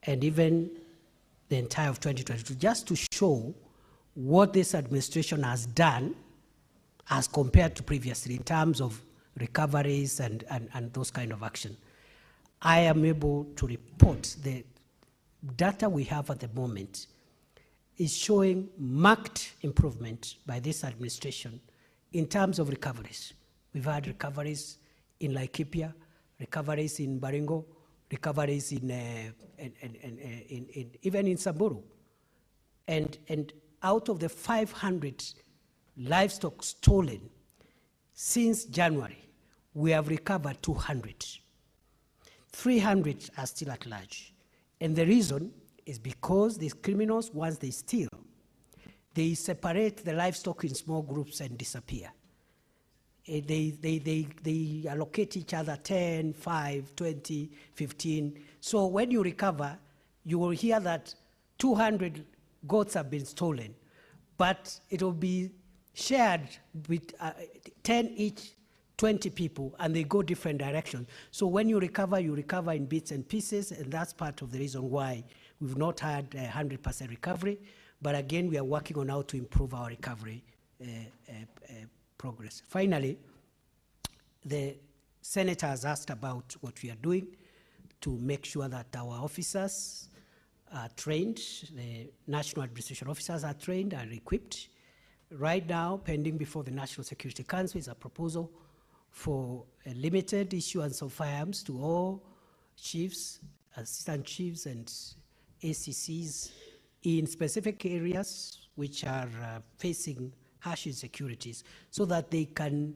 and even the entire of 2022, just to show what this administration has done as compared to previously in terms of recoveries and those kind of action. I am able to report the data we have at the moment is showing marked improvement by this administration in terms of recoveries. We've had recoveries in Laikipia, recoveries in Baringo, recoveries in even in Samburu. And out of the 500 livestock stolen since January, we have recovered 200. 300 are still at large. And the reason is because these criminals, once they steal, they separate the livestock in small groups and disappear. They allocate each other 10, 5, 20, 15. So when you recover, you will hear that 200 goats have been stolen, but it will be shared with 10 each, 20 people, and they go different directions. So when you recover in bits and pieces, and that's part of the reason why we've not had 100% recovery. But again, we are working on how to improve our recovery progress. Finally, the senator has asked about what we are doing to make sure that our officers are trained, the national administration officers are trained and equipped. right now, pending before the National Security Council is a proposal for a limited issuance of firearms to all chiefs, assistant chiefs, and ACCs in specific areas which are facing harsh insecurities, so that they can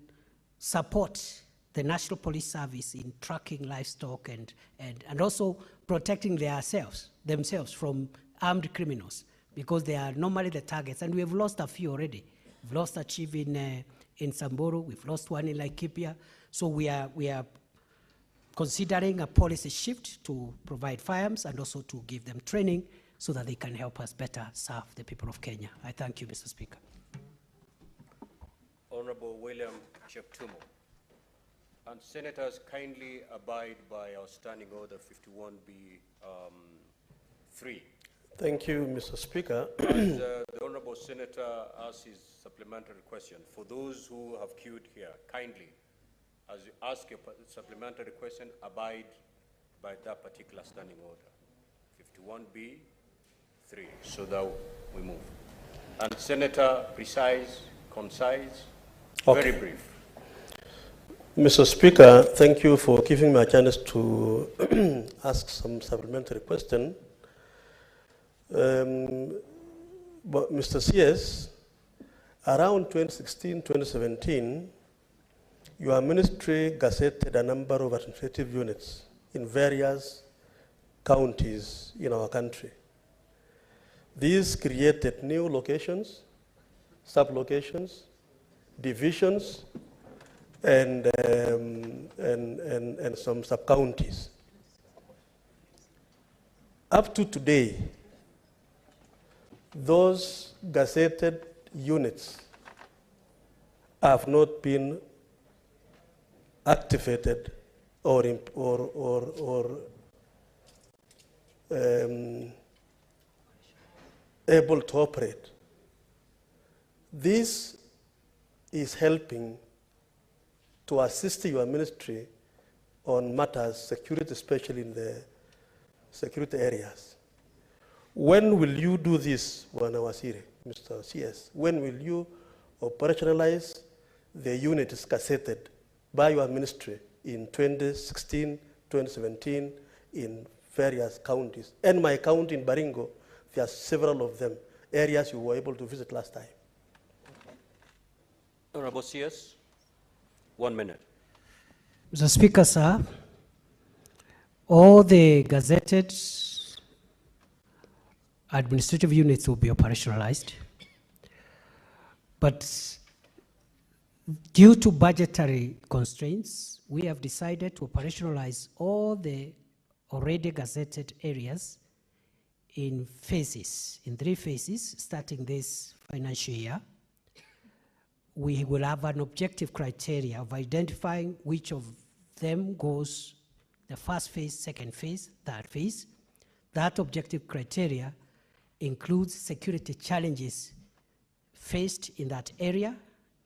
support the National Police Service in tracking livestock and also protecting themselves from armed criminals, because they are normally the targets. And we have lost a few already. We've lost a chief in Samburu, we've lost one in Laikipia. So we are considering a policy shift to provide firearms and also to give them training so that they can help us better serve the people of Kenya. I thank you, Mr. Speaker. Honorable William Cheptumo. And senators, kindly abide by our standing order 51B 3. Thank you, Mr. Speaker. As the honorable senator asks his supplementary question, for those who have queued here, kindly, as you ask your supplementary question, abide by that particular standing order, 51B 3, so that we move. And Senator, precise, concise, Okay. very brief. Mr. Speaker, thank you for giving me a chance to ask some supplementary question. But Mr. CS, around 2016, 2017, your ministry gazetted a number of administrative units in various counties in our country. These created new locations, sub-locations, divisions, and some sub-counties. Up to today, those gazetted units have not been activated or able to operate. This is helping to assist your ministry on matters security, especially in the security areas. When will you do this, Bwana Waziri, Mr. CS? When will you operationalize the units gazetted by your ministry in 2016, 2017 in various counties? And my county in Baringo, there are several of them, areas you were able to visit last time. Honorable CS, 1 minute. Mr. Speaker, sir, all the gazetted administrative units will be operationalized, but due to budgetary constraints, we have decided to operationalize all the already gazetted areas in phases, in 3 phases, starting this financial year. We will have an objective criteria of identifying which of them goes the first phase, second phase, third phase. That objective criteria includes security challenges faced in that area,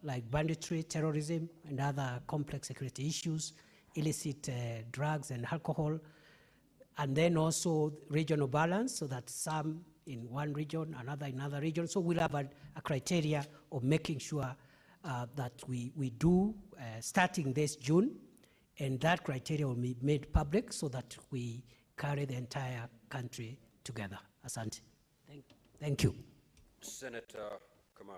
like banditry, terrorism, and other complex security issues, illicit drugs and alcohol, and then also regional balance, so that some in one region, another in another region. So we'll have a criteria of making sure that we do, starting this June, and that criteria will be made public so that we carry the entire country together. Asante. Thank you. Senator Kamar.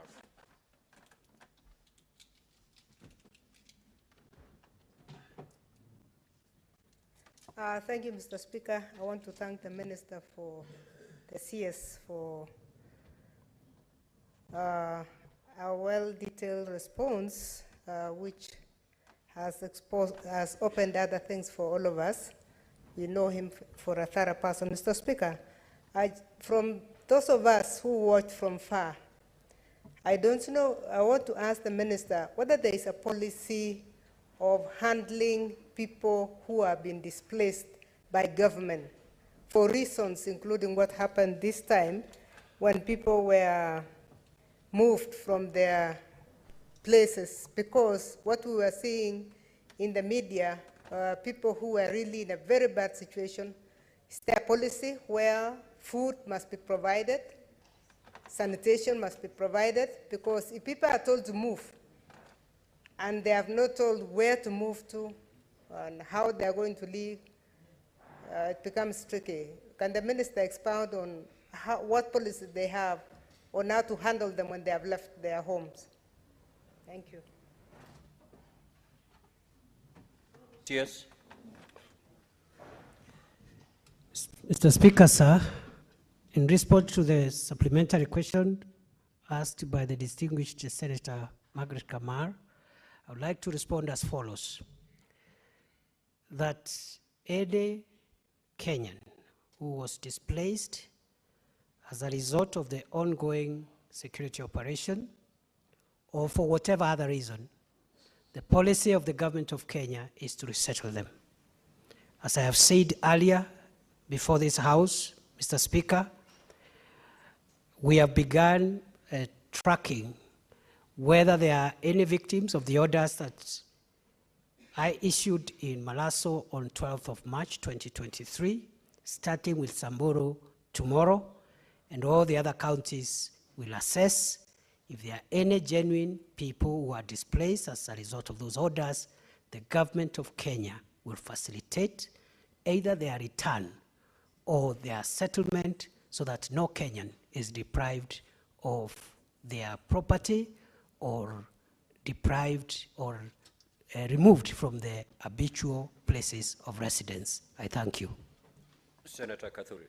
Thank you, Mr. Speaker. I want to thank the Minister for the CS for a well-detailed response, which has opened other things for all of us. We know him for a thorough person. Mr. Speaker, from those of us who watched from far, I don't know, I want to ask the Minister whether there is a policy of handling people who have been displaced by government for reasons including what happened this time when people were moved from their places, because what we were seeing in the media, people who were really in a very bad situation, is there a policy where food must be provided, sanitation must be provided, because if people are told to move and they have not told where to move to and how they are going to live, it becomes tricky. Can the minister expound on what policies they have on how to handle them when they have left their homes? Thank you. Yes. Mr. Speaker, sir, in response to the supplementary question asked by the distinguished Senator Margaret Kamar, I would like to respond as follows. That any Kenyan who was displaced as a result of the ongoing security operation or for whatever other reason, the policy of the government of Kenya is to resettle them. As I have said earlier before this House, Mr. Speaker, we have begun tracking whether there are any victims of the orders that I issued in Malaso on 12th of March 2023, starting with Samburu tomorrow, and all the other counties will assess if there are any genuine people who are displaced as a result of those orders. The government of Kenya will facilitate either their return or their settlement so that no Kenyan is deprived of their property or deprived or removed from their habitual places of residence. I thank you. Senator Kathuri.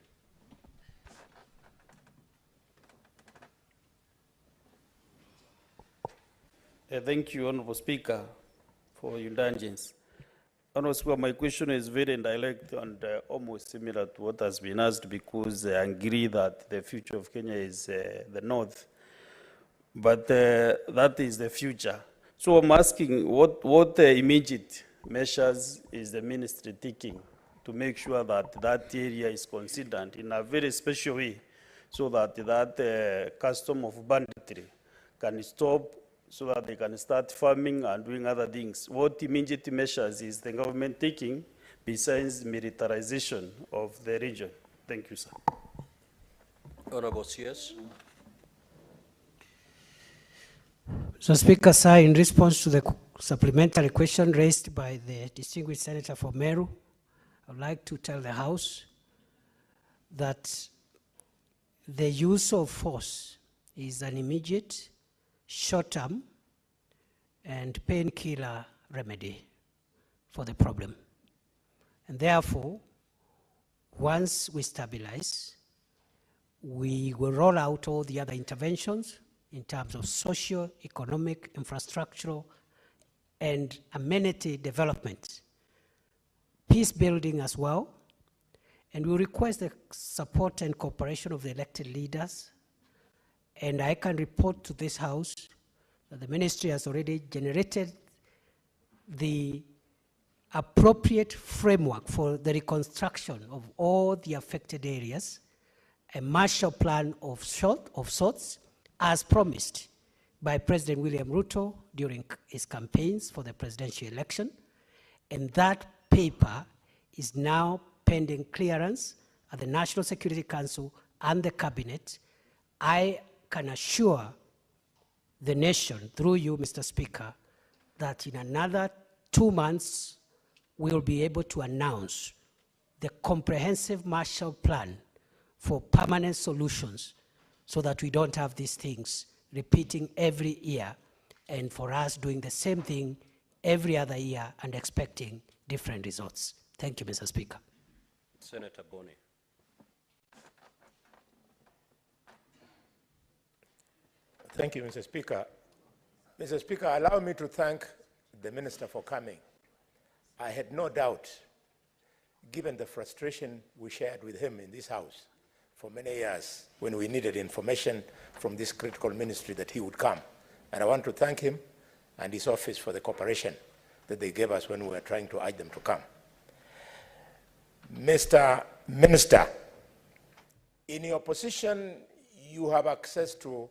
Thank you, Honorable Speaker, for your indulgence. Honorable Speaker, my question is very indirect and almost similar to what has been asked, because I agree that the future of Kenya is the north, but that is the future. So I'm asking, what immediate measures is the ministry taking to make sure that that area is considered in a very special way, so that that custom of banditry can stop, so that they can start farming and doing other things? What immediate measures is the government taking besides militarization of the region? Thank you, sir. Honorable CS. So, Speaker, sir, in response to the supplementary question raised by the distinguished senator for Meru, I would like to tell the House that the use of force is an immediate, short-term, and painkiller remedy for the problem. And therefore, once we stabilize, we will roll out all the other interventions in terms of socio-economic, infrastructural, and amenity development, peace building as well, and we request the support and cooperation of the elected leaders. And I can report to this House that the ministry has already generated the appropriate framework for the reconstruction of all the affected areas, a Marshall Plan of sorts, as promised by President William Ruto during his campaigns for the presidential election. And that paper is now pending clearance at the National Security Council and the Cabinet. I can assure the nation, through you, Mr. Speaker, that in another 2 months, we will be able to announce the comprehensive Marshall Plan for permanent solutions, so that we don't have these things repeating every year, and for us doing the same thing every other year and expecting different results. Thank you, Mr. Speaker. Senator Boni. Thank you, Mr. Speaker. Mr. Speaker, allow me to thank the Minister for coming. I had no doubt, given the frustration we shared with him in this House for many years when we needed information from this critical ministry, that he would come. And I want to thank him and his office for the cooperation that they gave us when we were trying to urge them to come. Mr. Minister, in your position, you have access to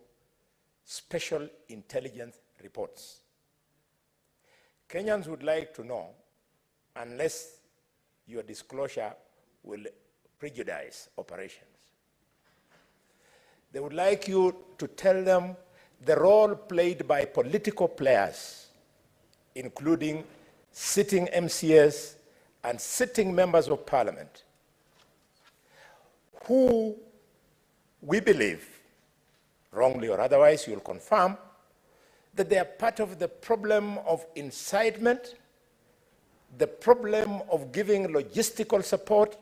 special intelligence reports. Kenyans would like to know, unless your disclosure will prejudice operations, They would like you to tell them the role played by political players, including sitting MCS and sitting members of parliament, who we believe, wrongly or otherwise, you'll confirm, that they are part of the problem of incitement, the problem of giving logistical support,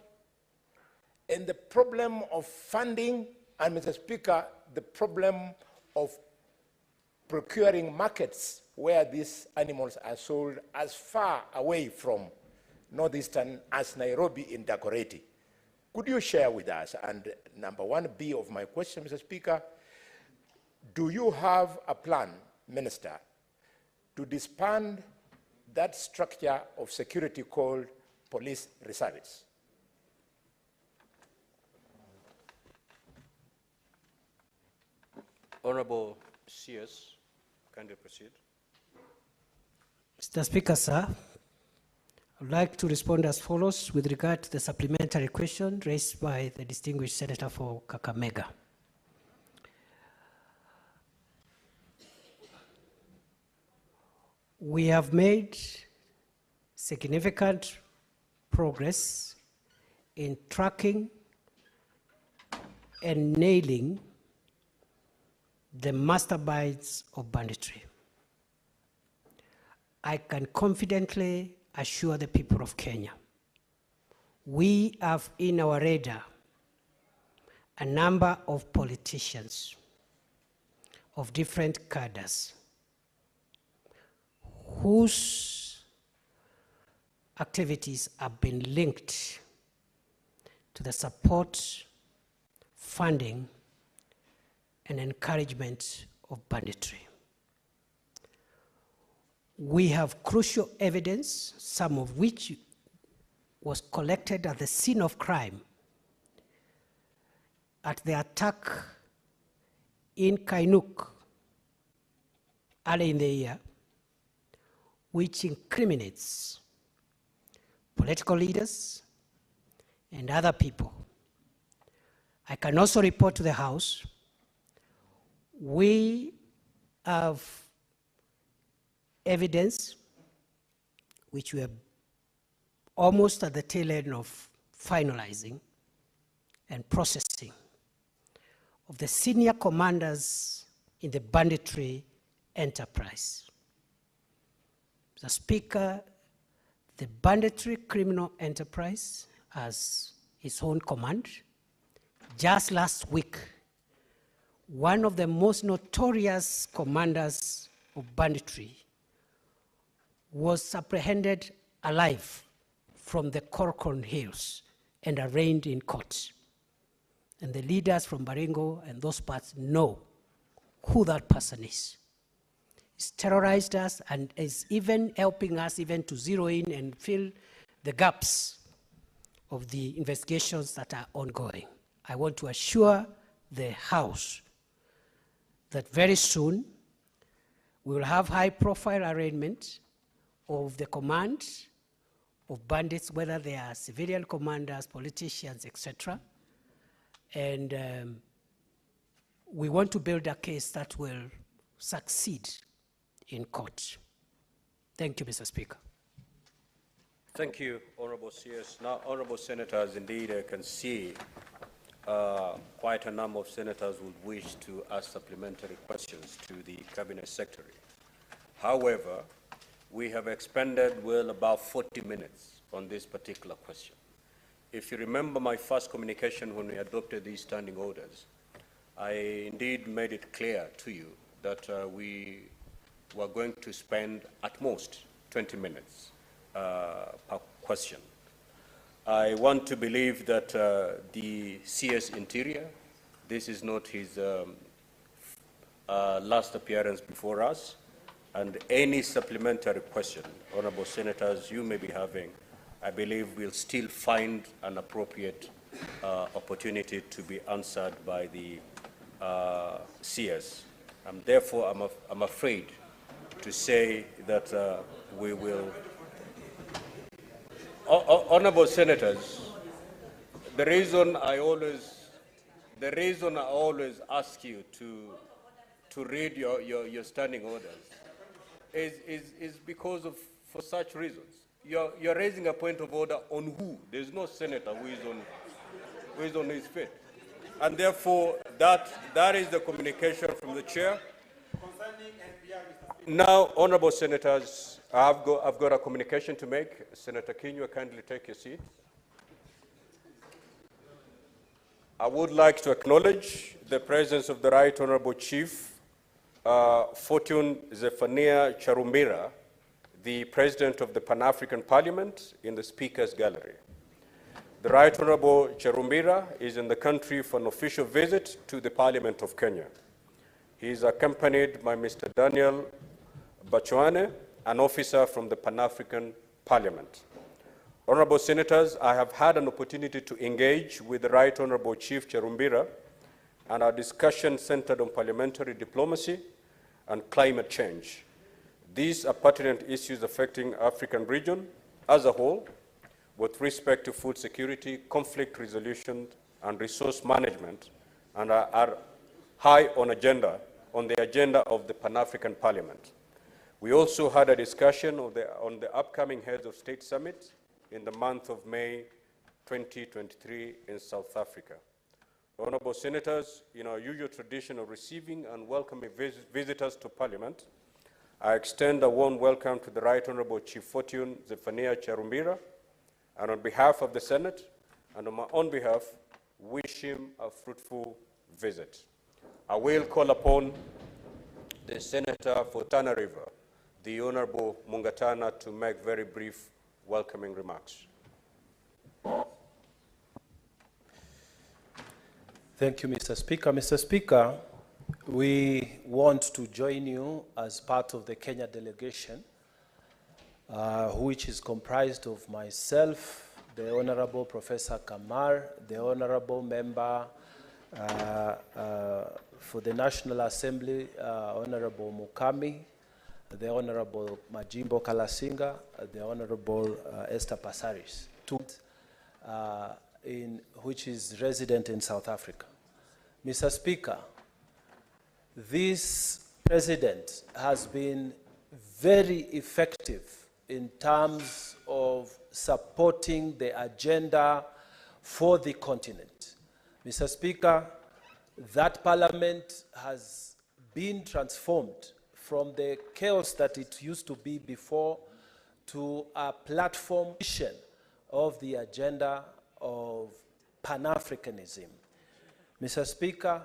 and the problem of funding, and Mr. Speaker, the problem of procuring markets where these animals are sold as far away from northeastern as Nairobi in Dagoretti. Could you share with us, and number 1B of my question, Mr. Speaker, do you have a plan, Minister, to disband that structure of security called police reservists? Honorable CS, kindly proceed. Mr. Speaker, sir, I would like to respond as follows with regard to the supplementary question raised by the distinguished senator for Kakamega. We have made significant progress in tracking and nailing the masterminds of banditry. I can confidently assure the people of Kenya, we have in our radar a number of politicians of different cadres whose activities have been linked to the support, funding, and encouragement of banditry. We have crucial evidence, some of which was collected at the scene of crime at the attack in Kainuk early in the year, which incriminates political leaders and other people. I can also report to the House, we have evidence which we are almost at the tail end of finalizing and processing of the senior commanders in the banditry enterprise. Mr. Speaker, the banditry criminal enterprise has its own command. Just last week, one of the most notorious commanders of banditry was apprehended alive from the Corcoran Hills and arraigned in court. And the leaders from Baringo and those parts know who that person is. He's terrorized us and is even helping us even to zero in and fill the gaps of the investigations that are ongoing. I want to assure the House that very soon we will have high-profile arraignment of the command of bandits, whether they are civilian commanders, politicians, etc. And we want to build a case that will succeed in court. Thank you, Mr. Speaker. Thank you, Honorable CS. Now, Honorable Senators, indeed, I can see quite a number of senators would wish to ask supplementary questions to the Cabinet Secretary. However, we have expended well about 40 minutes on this particular question. If you remember my first communication when we adopted these standing orders, I indeed made it clear to you that we were going to spend at most 20 minutes per question. I want to believe that the CS Interior, this is not his last appearance before us, and any supplementary question, Honorable Senators, you may be having, I believe we'll still find an appropriate opportunity to be answered by the CS. Therefore, I'm afraid to say that we will. Honorable Senators, the reason I always the reason I always ask you to read your standing orders is because of, for such reasons. You're raising a point of order on who? There's no senator who is on his feet. And therefore, that is the communication from the chair. Now, honorable senators, I've got a communication to make. Senator Kinyua, kindly take your seat. I would like to acknowledge the presence of the Right Honorable Chief Fortune Zephaniah Charumbira, the President of the Pan-African Parliament, in the Speaker's Gallery. The Right Honorable Charumbira is in the country for an official visit to the Parliament of Kenya. He is accompanied by Mr. Daniel Bachuane, an officer from the Pan-African Parliament. Honorable Senators, I have had an opportunity to engage with the Right Honorable Chief Charumbira, and our discussion centered on parliamentary diplomacy and climate change. These are pertinent issues affecting the African region as a whole, with respect to food security, conflict resolution, and resource management, and are high on the agenda of the Pan-African Parliament. We also had a discussion on the upcoming Heads of State Summit in the month of May 2023 in South Africa. Honorable Senators, in our usual tradition of receiving and welcoming visitors to Parliament, I extend a warm welcome to the Right Honorable Chief Fortune Zephaniah Charumbira, and on behalf of the Senate and on my own behalf, wish him a fruitful visit. I will call upon the Senator for Tana River, the Honorable Mungatana, to make very brief welcoming remarks. Thank you, Mr. Speaker. Mr. Speaker, we want to join you as part of the Kenya delegation, which is comprised of myself, the Honorable Professor Kamar, the Honorable Member for the National Assembly, Honorable Mukami, the Honorable Majimbo Kalasinga, the Honorable Esther Passaris, which is resident in South Africa. Mr. Speaker, this president has been very effective in terms of supporting the agenda for the continent. Mr. Speaker, that parliament has been transformed from the chaos that it used to be before to a platform of the agenda of Pan-Africanism. Mr. Speaker,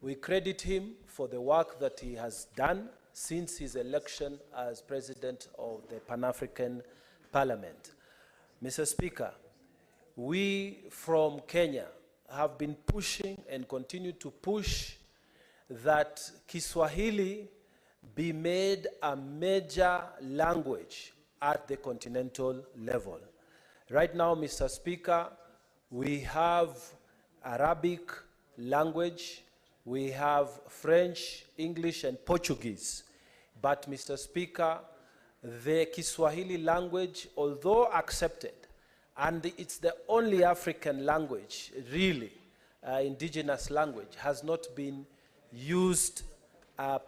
we credit him for the work that he has done since his election as President of the Pan-African Parliament. Mr. Speaker, we from Kenya have been pushing and continue to push that Kiswahili be made a major language at the continental level. Right now, Mr. Speaker, we have Arabic language, we have French, English, and Portuguese. But, Mr. Speaker, the Kiswahili language, although accepted, and it's the only African language, really, indigenous language, has not been used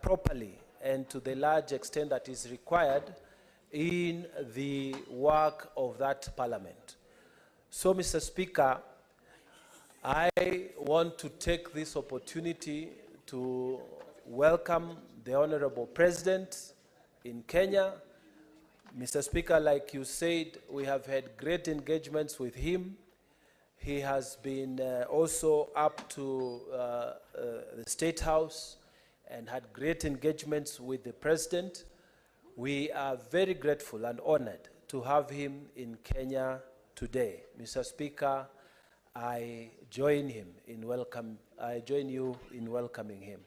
properly and to the large extent that is required in the work of that parliament. So, Mr. Speaker, I want to take this opportunity to welcome the Honorable President in Kenya. Mr. Speaker, like you said, we have had great engagements with him. He has been also up to the State House and had great engagements with the President. We are very grateful and honored to have him in Kenya today. Mr. Speaker, I join you in welcoming him.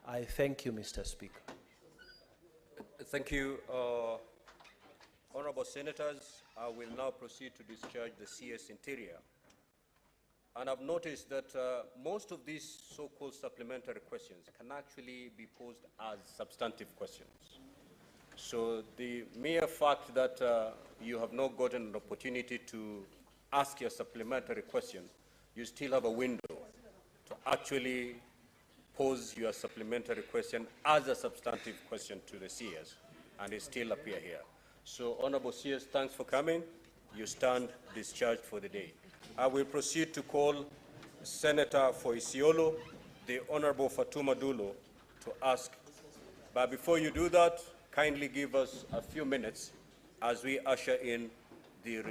I thank you, Mr. Speaker. Thank you. Honorable Senators, I will now proceed to discharge the CS Interior. And I've noticed that most of these so-called supplementary questions can actually be posed as substantive questions. So the mere fact that you have not gotten an opportunity to ask your supplementary question, you still have a window to actually pose your supplementary question as a substantive question to the CS, and it still appear here. So, Honorable CS, thanks for coming. You stand discharged for the day. I will proceed to call Senator for Isiolo, the Honorable Fatuma Dulo, to ask. But before you do that, kindly give us a few minutes as we usher in the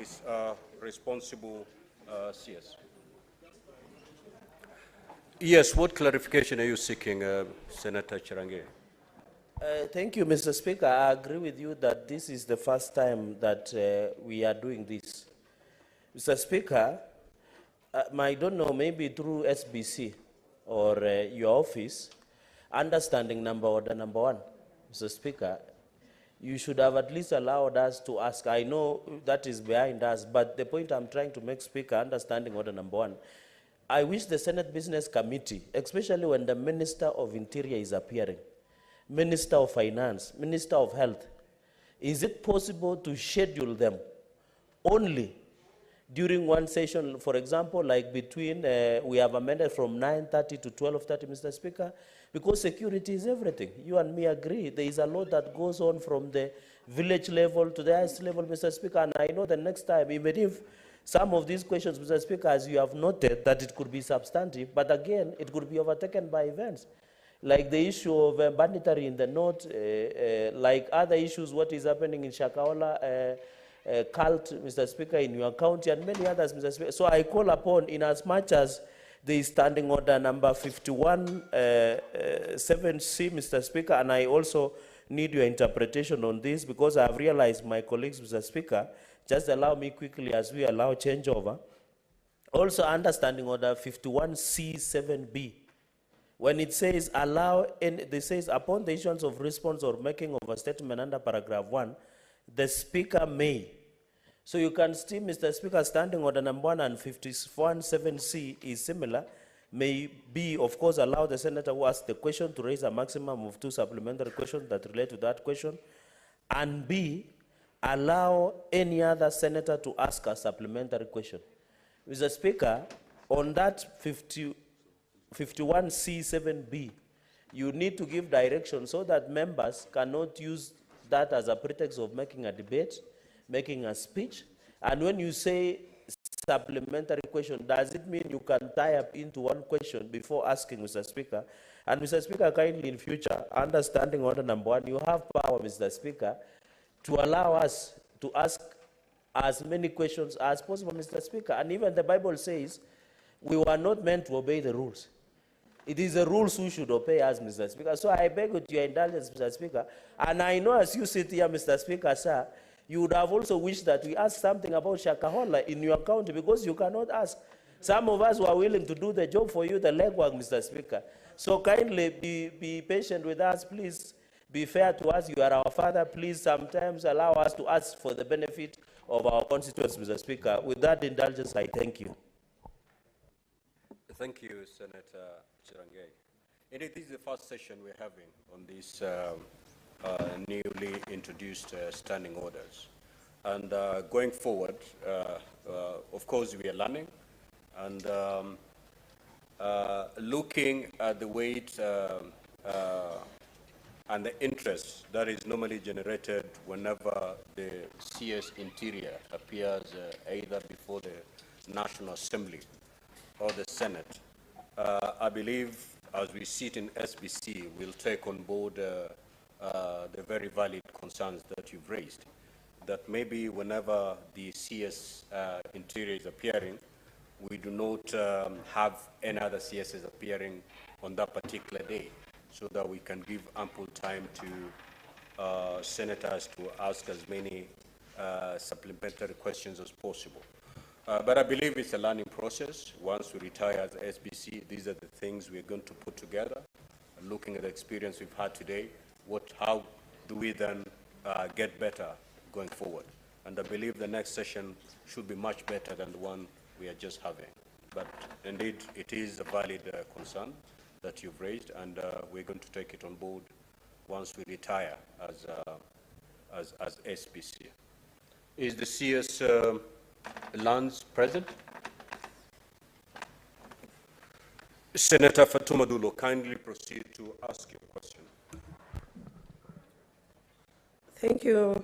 responsible CS. Yes, what clarification are you seeking, Senator Chirange? Thank you, Mr. Speaker. I agree with you that this is the first time that we are doing this. Mr. Speaker, I don't know, maybe through SBC or your office, understanding order number one, Mr. Speaker, you should have at least allowed us to ask. I know that is behind us, but the point I'm trying to make, Speaker, understanding order number one, I wish the Senate Business Committee, especially when the Minister of Interior is appearing, Minister of Finance, Minister of Health, is it possible to schedule them only during one session? For example, like between, we have amended from 9:30 to 12:30, Mr. Speaker, because security is everything. You and me agree. There is a lot that goes on from the village level to the highest level, Mr. Speaker, and I know the next time, even if some of these questions, Mr. Speaker, as you have noted, that it could be substantive, but again, it could be overtaken by events. Like the issue of banditry in the north, like other issues, what is happening in Shakahola, cult, Mr. Speaker, in your county, and many others, Mr. Speaker. So I call upon, in as much as the standing order number 51(7)C, Mr. Speaker, and I also need your interpretation on this because I have realized my colleagues, Mr. Speaker, just allow me quickly as we allow changeover. Also understanding order 51(C)(7)B. When it says allow, it says upon the issuance of response or making of a statement under paragraph 1, the Speaker may. So you can see, Mr. Speaker, standing order number 1 and 51(7)C is similar. May be, of course, allow the senator who asks the question to raise a maximum of 2 supplementary questions that relate to that question. And B, allow any other senator to ask a supplementary question. Mr. Speaker, on that 51(C)(7)B, you need to give direction so that members cannot use that as a pretext of making a debate, making a speech. And when you say supplementary question, does it mean you can tie up into one question before asking, Mr. Speaker? And Mr. Speaker, kindly in future, understanding order number 1, you have power, Mr. Speaker, to allow us to ask as many questions as possible, Mr. Speaker. And even the Bible says we were not meant to obey the rules. It is the rules who should obey us, Mr. Speaker. So I beg with your indulgence, Mr. Speaker. And I know as you sit here, Mr. Speaker, sir, you would have also wished that we ask something about Shakahola in your county because you cannot ask. Some of us were willing to do the job for you, the legwork, Mr. Speaker. So kindly be patient with us, please. Be fair to us. You are our father. Please sometimes allow us to ask for the benefit of our constituents, Mr. Speaker. With that indulgence, I thank you. Thank you, Senator Chirange. Indeed, this is the first session we're having on these newly introduced standing orders. And going forward, of course, we are learning and looking at the weight and the interest that is normally generated whenever the CS Interior appears either before the National Assembly or the Senate. I believe as we sit in SBC, we'll take on board the very valid concerns that you've raised, that maybe whenever the CS Interior is appearing, we do not have any other CSs appearing on that particular day, so that we can give ample time to senators to ask as many supplementary questions as possible. But I believe it's a learning process. Once we retire as SBC, these are the things we're going to put together. Looking at the experience we've had today, how do we then get better going forward? And I believe the next session should be much better than the one we are just having. But indeed, it is a valid concern that you've raised, and we're going to take it on board once we retire as SBC. Is the CS Lands present? Senator Fatuma Dulo, kindly proceed to ask your question. Thank you,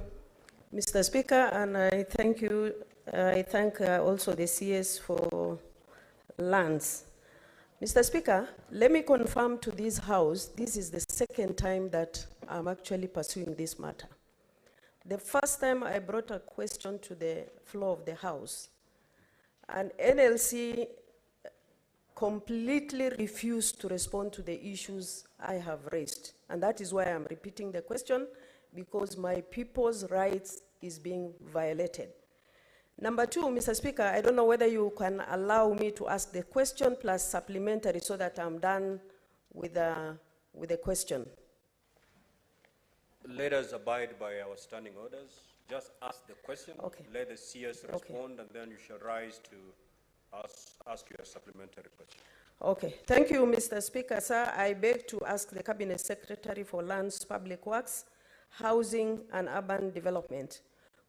Mr. Speaker, and I thank you. I thank also the CS for lands. Mr. Speaker, let me confirm to this House, this is the second time that I'm actually pursuing this matter. The first time I brought a question to the floor of the House, and NLC completely refused to respond to the issues I have raised. And that is why I'm repeating the question, because my people's rights is being violated. Number two, Mr. Speaker, I don't know whether you can allow me to ask the question plus supplementary so that I'm done with the question. Let us abide by our standing orders. Just ask the question. Okay. Let the CS respond, and then you shall rise to ask your supplementary question. Okay. Thank you, Mr. Speaker. Sir, I beg to ask the Cabinet Secretary for Lands, Public Works, Housing and Urban Development.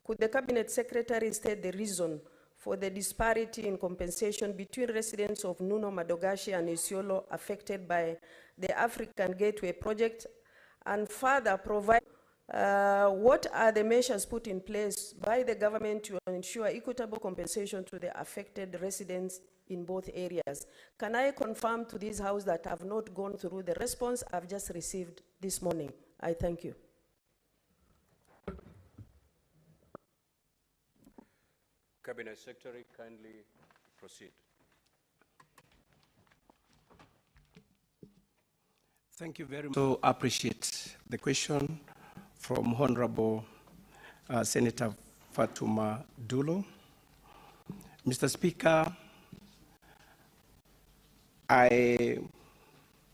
Could the Cabinet Secretary state the reason for the disparity in compensation between residents of Nuno, Madogashi and Isiolo affected by the African Gateway project, and further provide what are the measures put in place by the government to ensure equitable compensation to the affected residents in both areas? Can I confirm to this House that I have not gone through the response I've just received this morning? I thank you. Cabinet Secretary, kindly proceed. Thank you very much. So appreciate the question from Honorable Senator Fatuma Dulo. Mr. Speaker, I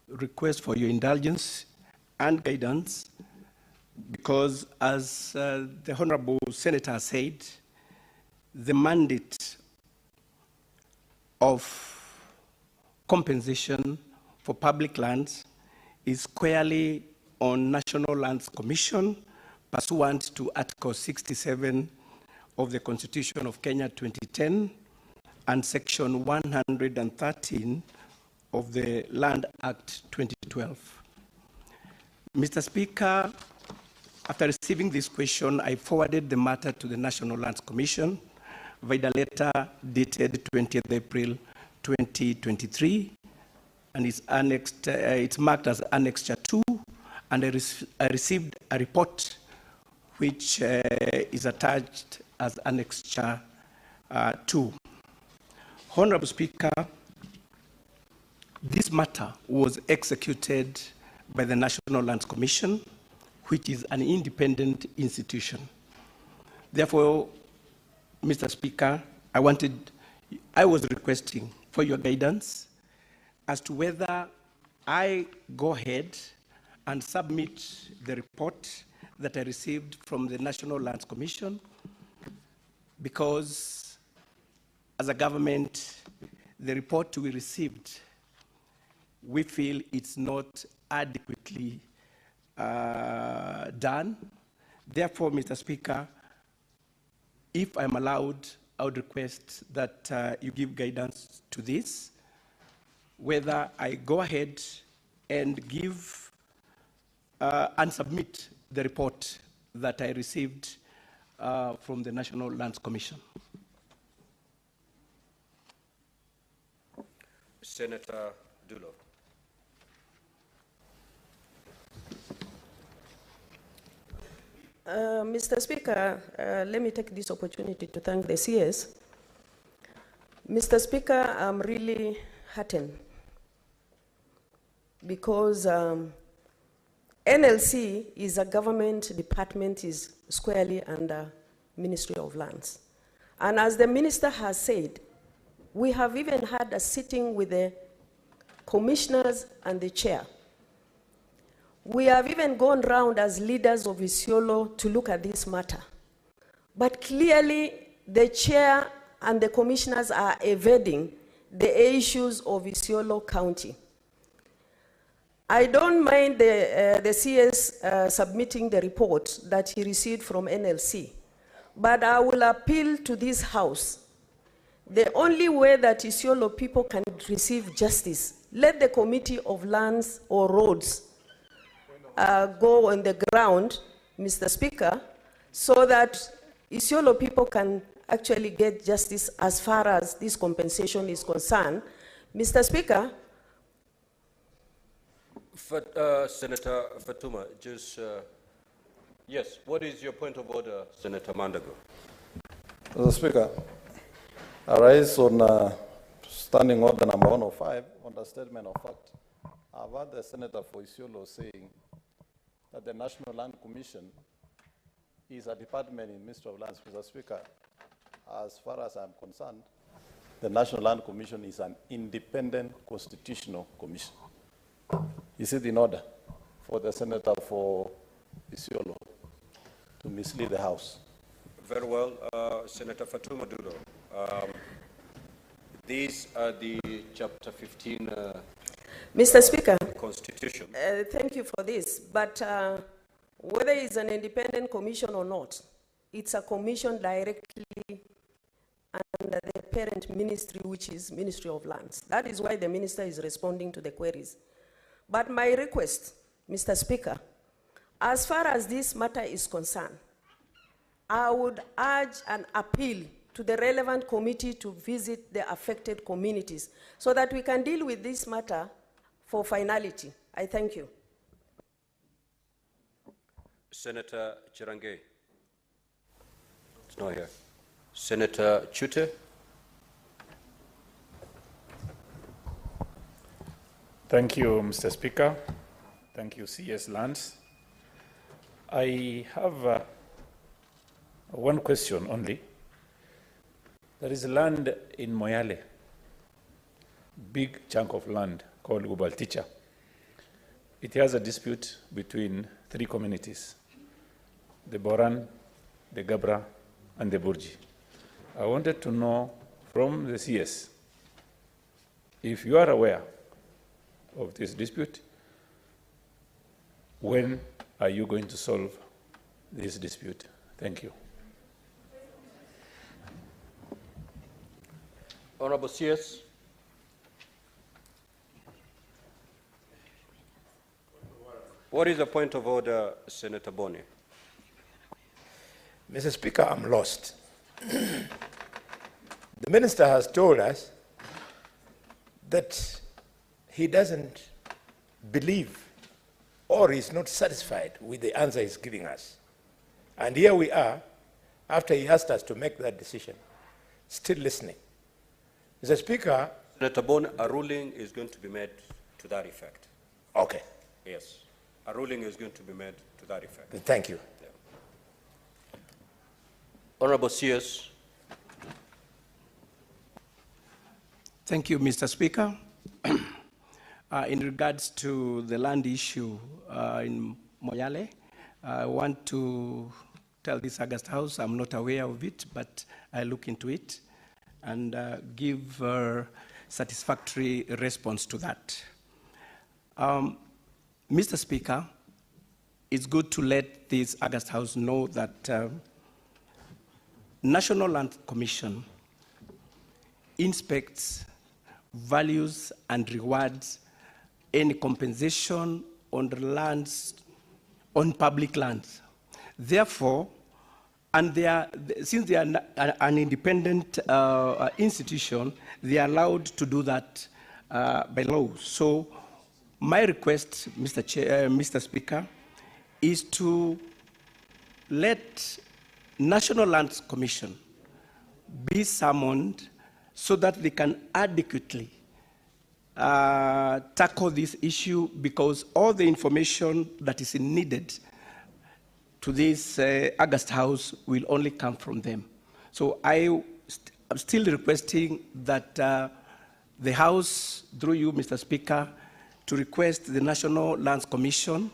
request for your indulgence and guidance because, as the Honorable Senator said, the mandate of compensation for public lands is squarely on National Lands Commission pursuant to Article 67 of the Constitution of Kenya 2010 and Section 113 of the Land Act 2012. Mr. Speaker, after receiving this question, I forwarded the matter to the National Lands Commission via letter dated 20th April 2023, and it's annexed, it's marked as Annexure 2, and I received a report which is attached as Annexure 2. Honorable Speaker, this matter was executed by the National Lands Commission, which is an independent institution. Therefore, Mr. Speaker, I was requesting for your guidance as to whether I go ahead and submit the report that I received from the National Lands Commission, because as a government, the report we received, we feel it's not adequately done. Therefore, Mr. Speaker, if I'm allowed, I would request that you give guidance to this, whether I go ahead and give and submit the report that I received from the National Lands Commission. Senator Dulo. Mr. Speaker, let me take this opportunity to thank the CS. Mr. Speaker, I'm really heartened because NLC is a government department, is squarely under Ministry of Lands. And as the minister has said, we have even had a sitting with the commissioners and the chair. We have even gone round as leaders of Isiolo to look at this matter. But clearly, the chair and the commissioners are evading the issues of Isiolo County. I don't mind the CS submitting the report that he received from NLC, but I will appeal to this House. The only way that Isiolo people can receive justice let the Committee of Lands or Roads go on the ground, Mr. Speaker, so that Isiolo people can actually get justice as far as this compensation is concerned. Mr. Speaker. Senator Fatuma, just, yes, what is your point of order, Senator Mandago? Mr. Speaker, I rise on standing order number 105 on the statement of fact. I've heard the Senator for Isiolo saying that the National Land Commission is a department in Ministry of Lands. Mr. Speaker, as far as I'm concerned, the National Land Commission is an independent constitutional commission. Is it in order for the Senator for Isiolo to mislead the House? Very well, Senator Fatuma Dulo. These are the Chapter 15 Mr. Speaker, Constitution. thank you for this, but whether it's an independent commission or not, it's a commission directly under the parent ministry, which is Ministry of Lands. That is why the minister is responding to the queries. But my request, Mr. Speaker, as far as this matter is concerned, I would urge an appeal to the relevant committee to visit the affected communities so that we can deal with this matter for finality. I thank you. Senator Chirange. It's not here. Senator Chute. Thank you, Mr. Speaker. Thank you, CS Lands. I have one question only. There is land in Moyale, big chunk of land called Gubalticha. It has a dispute between 3 communities, the Boran, the Gabra, and the Burji. I wanted to know from the CS if you are aware of this dispute, when are you going to solve this dispute? Thank you. Honorable CS. What is the point of order, Senator Boni? Mr. Speaker, I'm lost. The minister has told us that he doesn't believe or is not satisfied with the answer he's giving us. And here we are, after he asked us to make that decision, still listening. Mr. Speaker. Senator Boni, a ruling is going to be made to that effect. Okay. Yes. A ruling is going to be made to that effect. Thank you. Yeah. Honorable CS. Thank you, Mr. Speaker. In regards to the land issue in Moyale, I want to tell this August House I'm not aware of it, but I look into it and give a satisfactory response to that. Mr. Speaker, it's good to let this August House know that National Land Commission inspects, values, and rewards any compensation on the lands, on public lands. Therefore, and since they are an independent institution, they are allowed to do that by law. So my request, Mr. Speaker, is to let National Lands Commission be summoned so that they can adequately tackle this issue, because all the information that is needed to this August House will only come from them. So I'm still requesting that the House, through you, Mr. Speaker, to request the National Lands Commission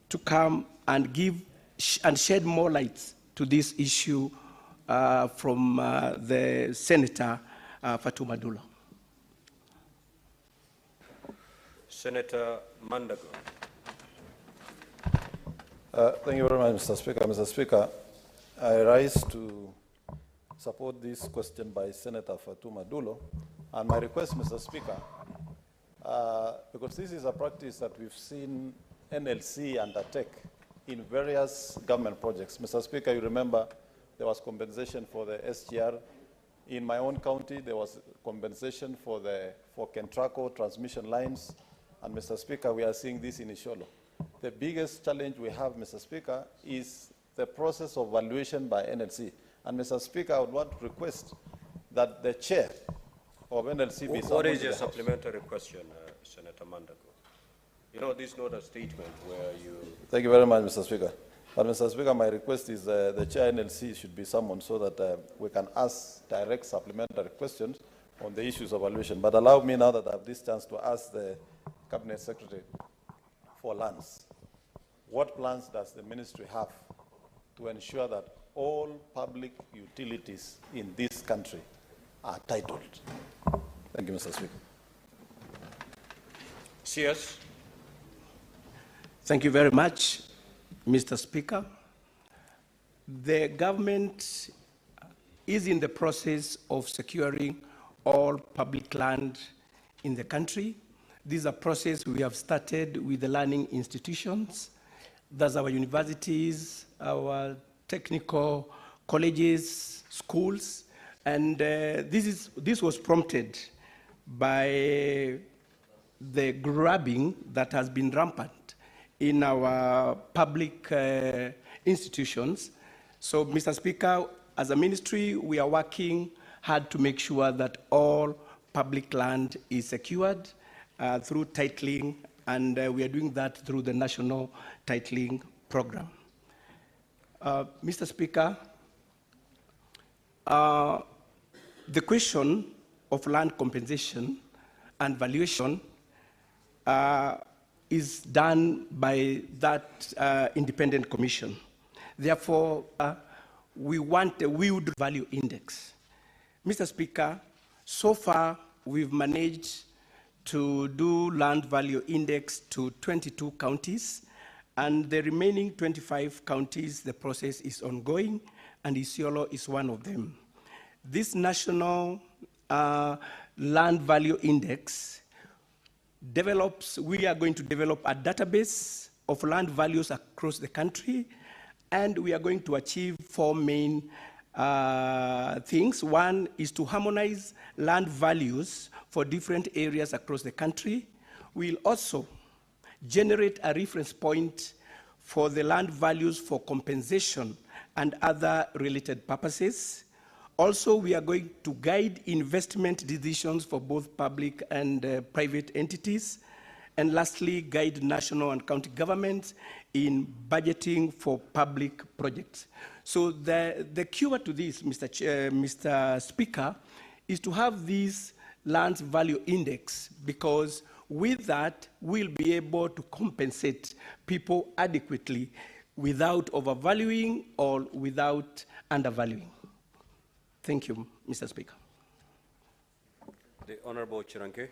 to come and give and shed more light to this issue from the Senator Fatuma Dulo. Senator Mandago. Thank you very much, Mr. Speaker. Mr. Speaker, I rise to support this question by Senator Fatuma Dulo. And my request, Mr. Speaker, because this is a practice that we've seen NLC undertake in various government projects. Mr. Speaker, you remember there was compensation for the SGR. In my own county, there was compensation for Kentraco transmission lines. And Mr. Speaker, we are seeing this in Isholo. The biggest challenge we have, Mr. Speaker, is the process of valuation by NLC. And Mr. Speaker, I would want to request that the chair of NLC be summoned. What is your supplementary question, Senator Mandago? You know, this is not a statement where you... Thank you very much, Mr. Speaker. But, Mr. Speaker, my request is the chair NLC should be summoned so that we can ask direct supplementary questions on the issues of valuation. But allow me now that I have this chance to ask the Cabinet Secretary for lands. What plans does the ministry have to ensure that all public utilities in this country are titled? Thank you, Mr. Speaker. CS. Thank you very much, Mr. Speaker. The government is in the process of securing all public land in the country. This is a process we have started with the learning institutions. That's our universities, our technical colleges, schools, and this was prompted by the grabbing that has been rampant in our public institutions. So, Mr. Speaker, as a ministry, we are working hard to make sure that all public land is secured through titling, and we are doing that through the National Titling Program. Mr. Speaker, the question of land compensation and valuation is done by that independent commission. Therefore, we want a wheeled value index. Mr. Speaker, so far we've managed to do land value index to 22 counties, and the remaining 25 counties, the process is ongoing, and Isiolo is one of them. This national land value index we are going to develop a database of land values across the country, and we are going to achieve 4 main things. One is to harmonize land values for different areas across the country. We'll also generate a reference point for the land values for compensation and other related purposes. Also, we are going to guide investment decisions for both public and private entities. And lastly, guide national and county governments in budgeting for public projects. So the cure to this, Mr. Speaker, is to have this land value index, because with that, we'll be able to compensate people adequately without overvaluing or without undervaluing. Thank you, Mr. Speaker. The Honorable Chiranke.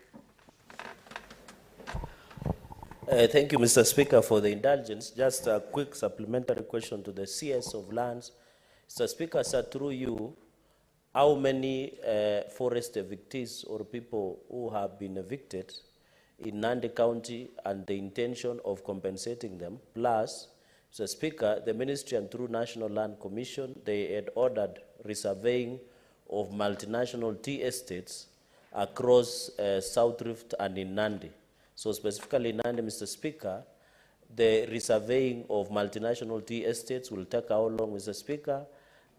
Thank you, Mr. Speaker, for the indulgence. Just a quick supplementary question to the CS of lands. Mr. Speaker, sir, through you, how many forest evictees or people who have been evicted in Nandi County and the intention of compensating them? Plus, Mr. Speaker, the ministry and through National Land Commission, they had ordered resurveying of multinational tea estates across South Rift and in Nandi. So specifically in Nandi, Mr. Speaker, the resurveying of multinational tea estates will take how long, Mr. Speaker?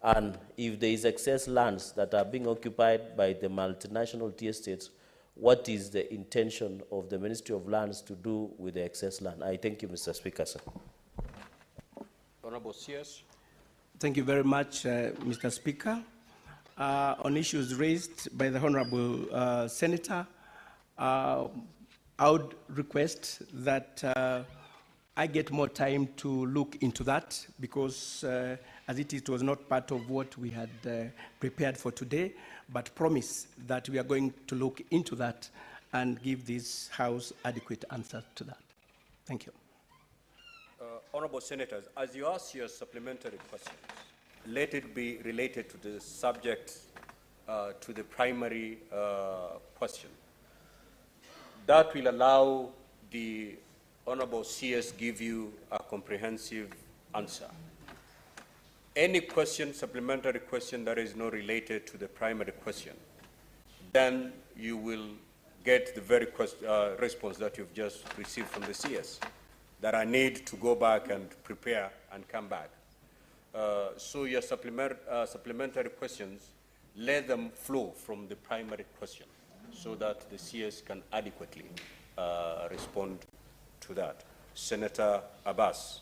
And if there is excess lands that are being occupied by the multinational tea estates, what is the intention of the Ministry of Lands to do with the excess land? I thank you, Mr. Speaker, sir. Honorable CS. Thank you very much, Mr. Speaker. On issues raised by the Honorable Senator, I would request that I get more time to look into that, because as it was not part of what we had prepared for today, but promise that we are going to look into that and give this House adequate answer to that. Thank you. Honorable Senators, as you ask your supplementary questions, let it be related to the subject, to the primary question. That will allow the Honorable CS give you a comprehensive answer. Any question, supplementary question that is not related to the primary question, then you will get the very response that you've just received from the CS, that I need to go back and prepare and come back. So your supplementary questions, let them flow from the primary question so that the CS can adequately respond to that. Senator Abbas.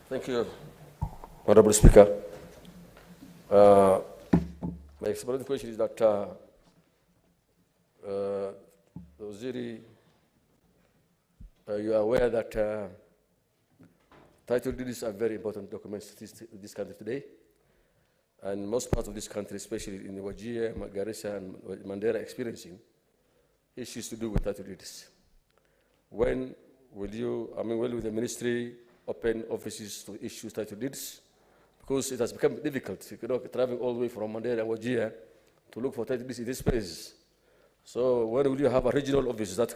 Thank you, Honorable Speaker. My supplementary question is that Waziri, you are aware that title deeds are very important documents in this country today, and most parts of this country, especially in Wajir, Garissa, and Mandera, experiencing issues to do with title deeds. When will the ministry open offices to issue title deeds? Because it has become difficult, traveling all the way from Mandera and Wajir to look for title deeds in this place. So when will you have a regional office that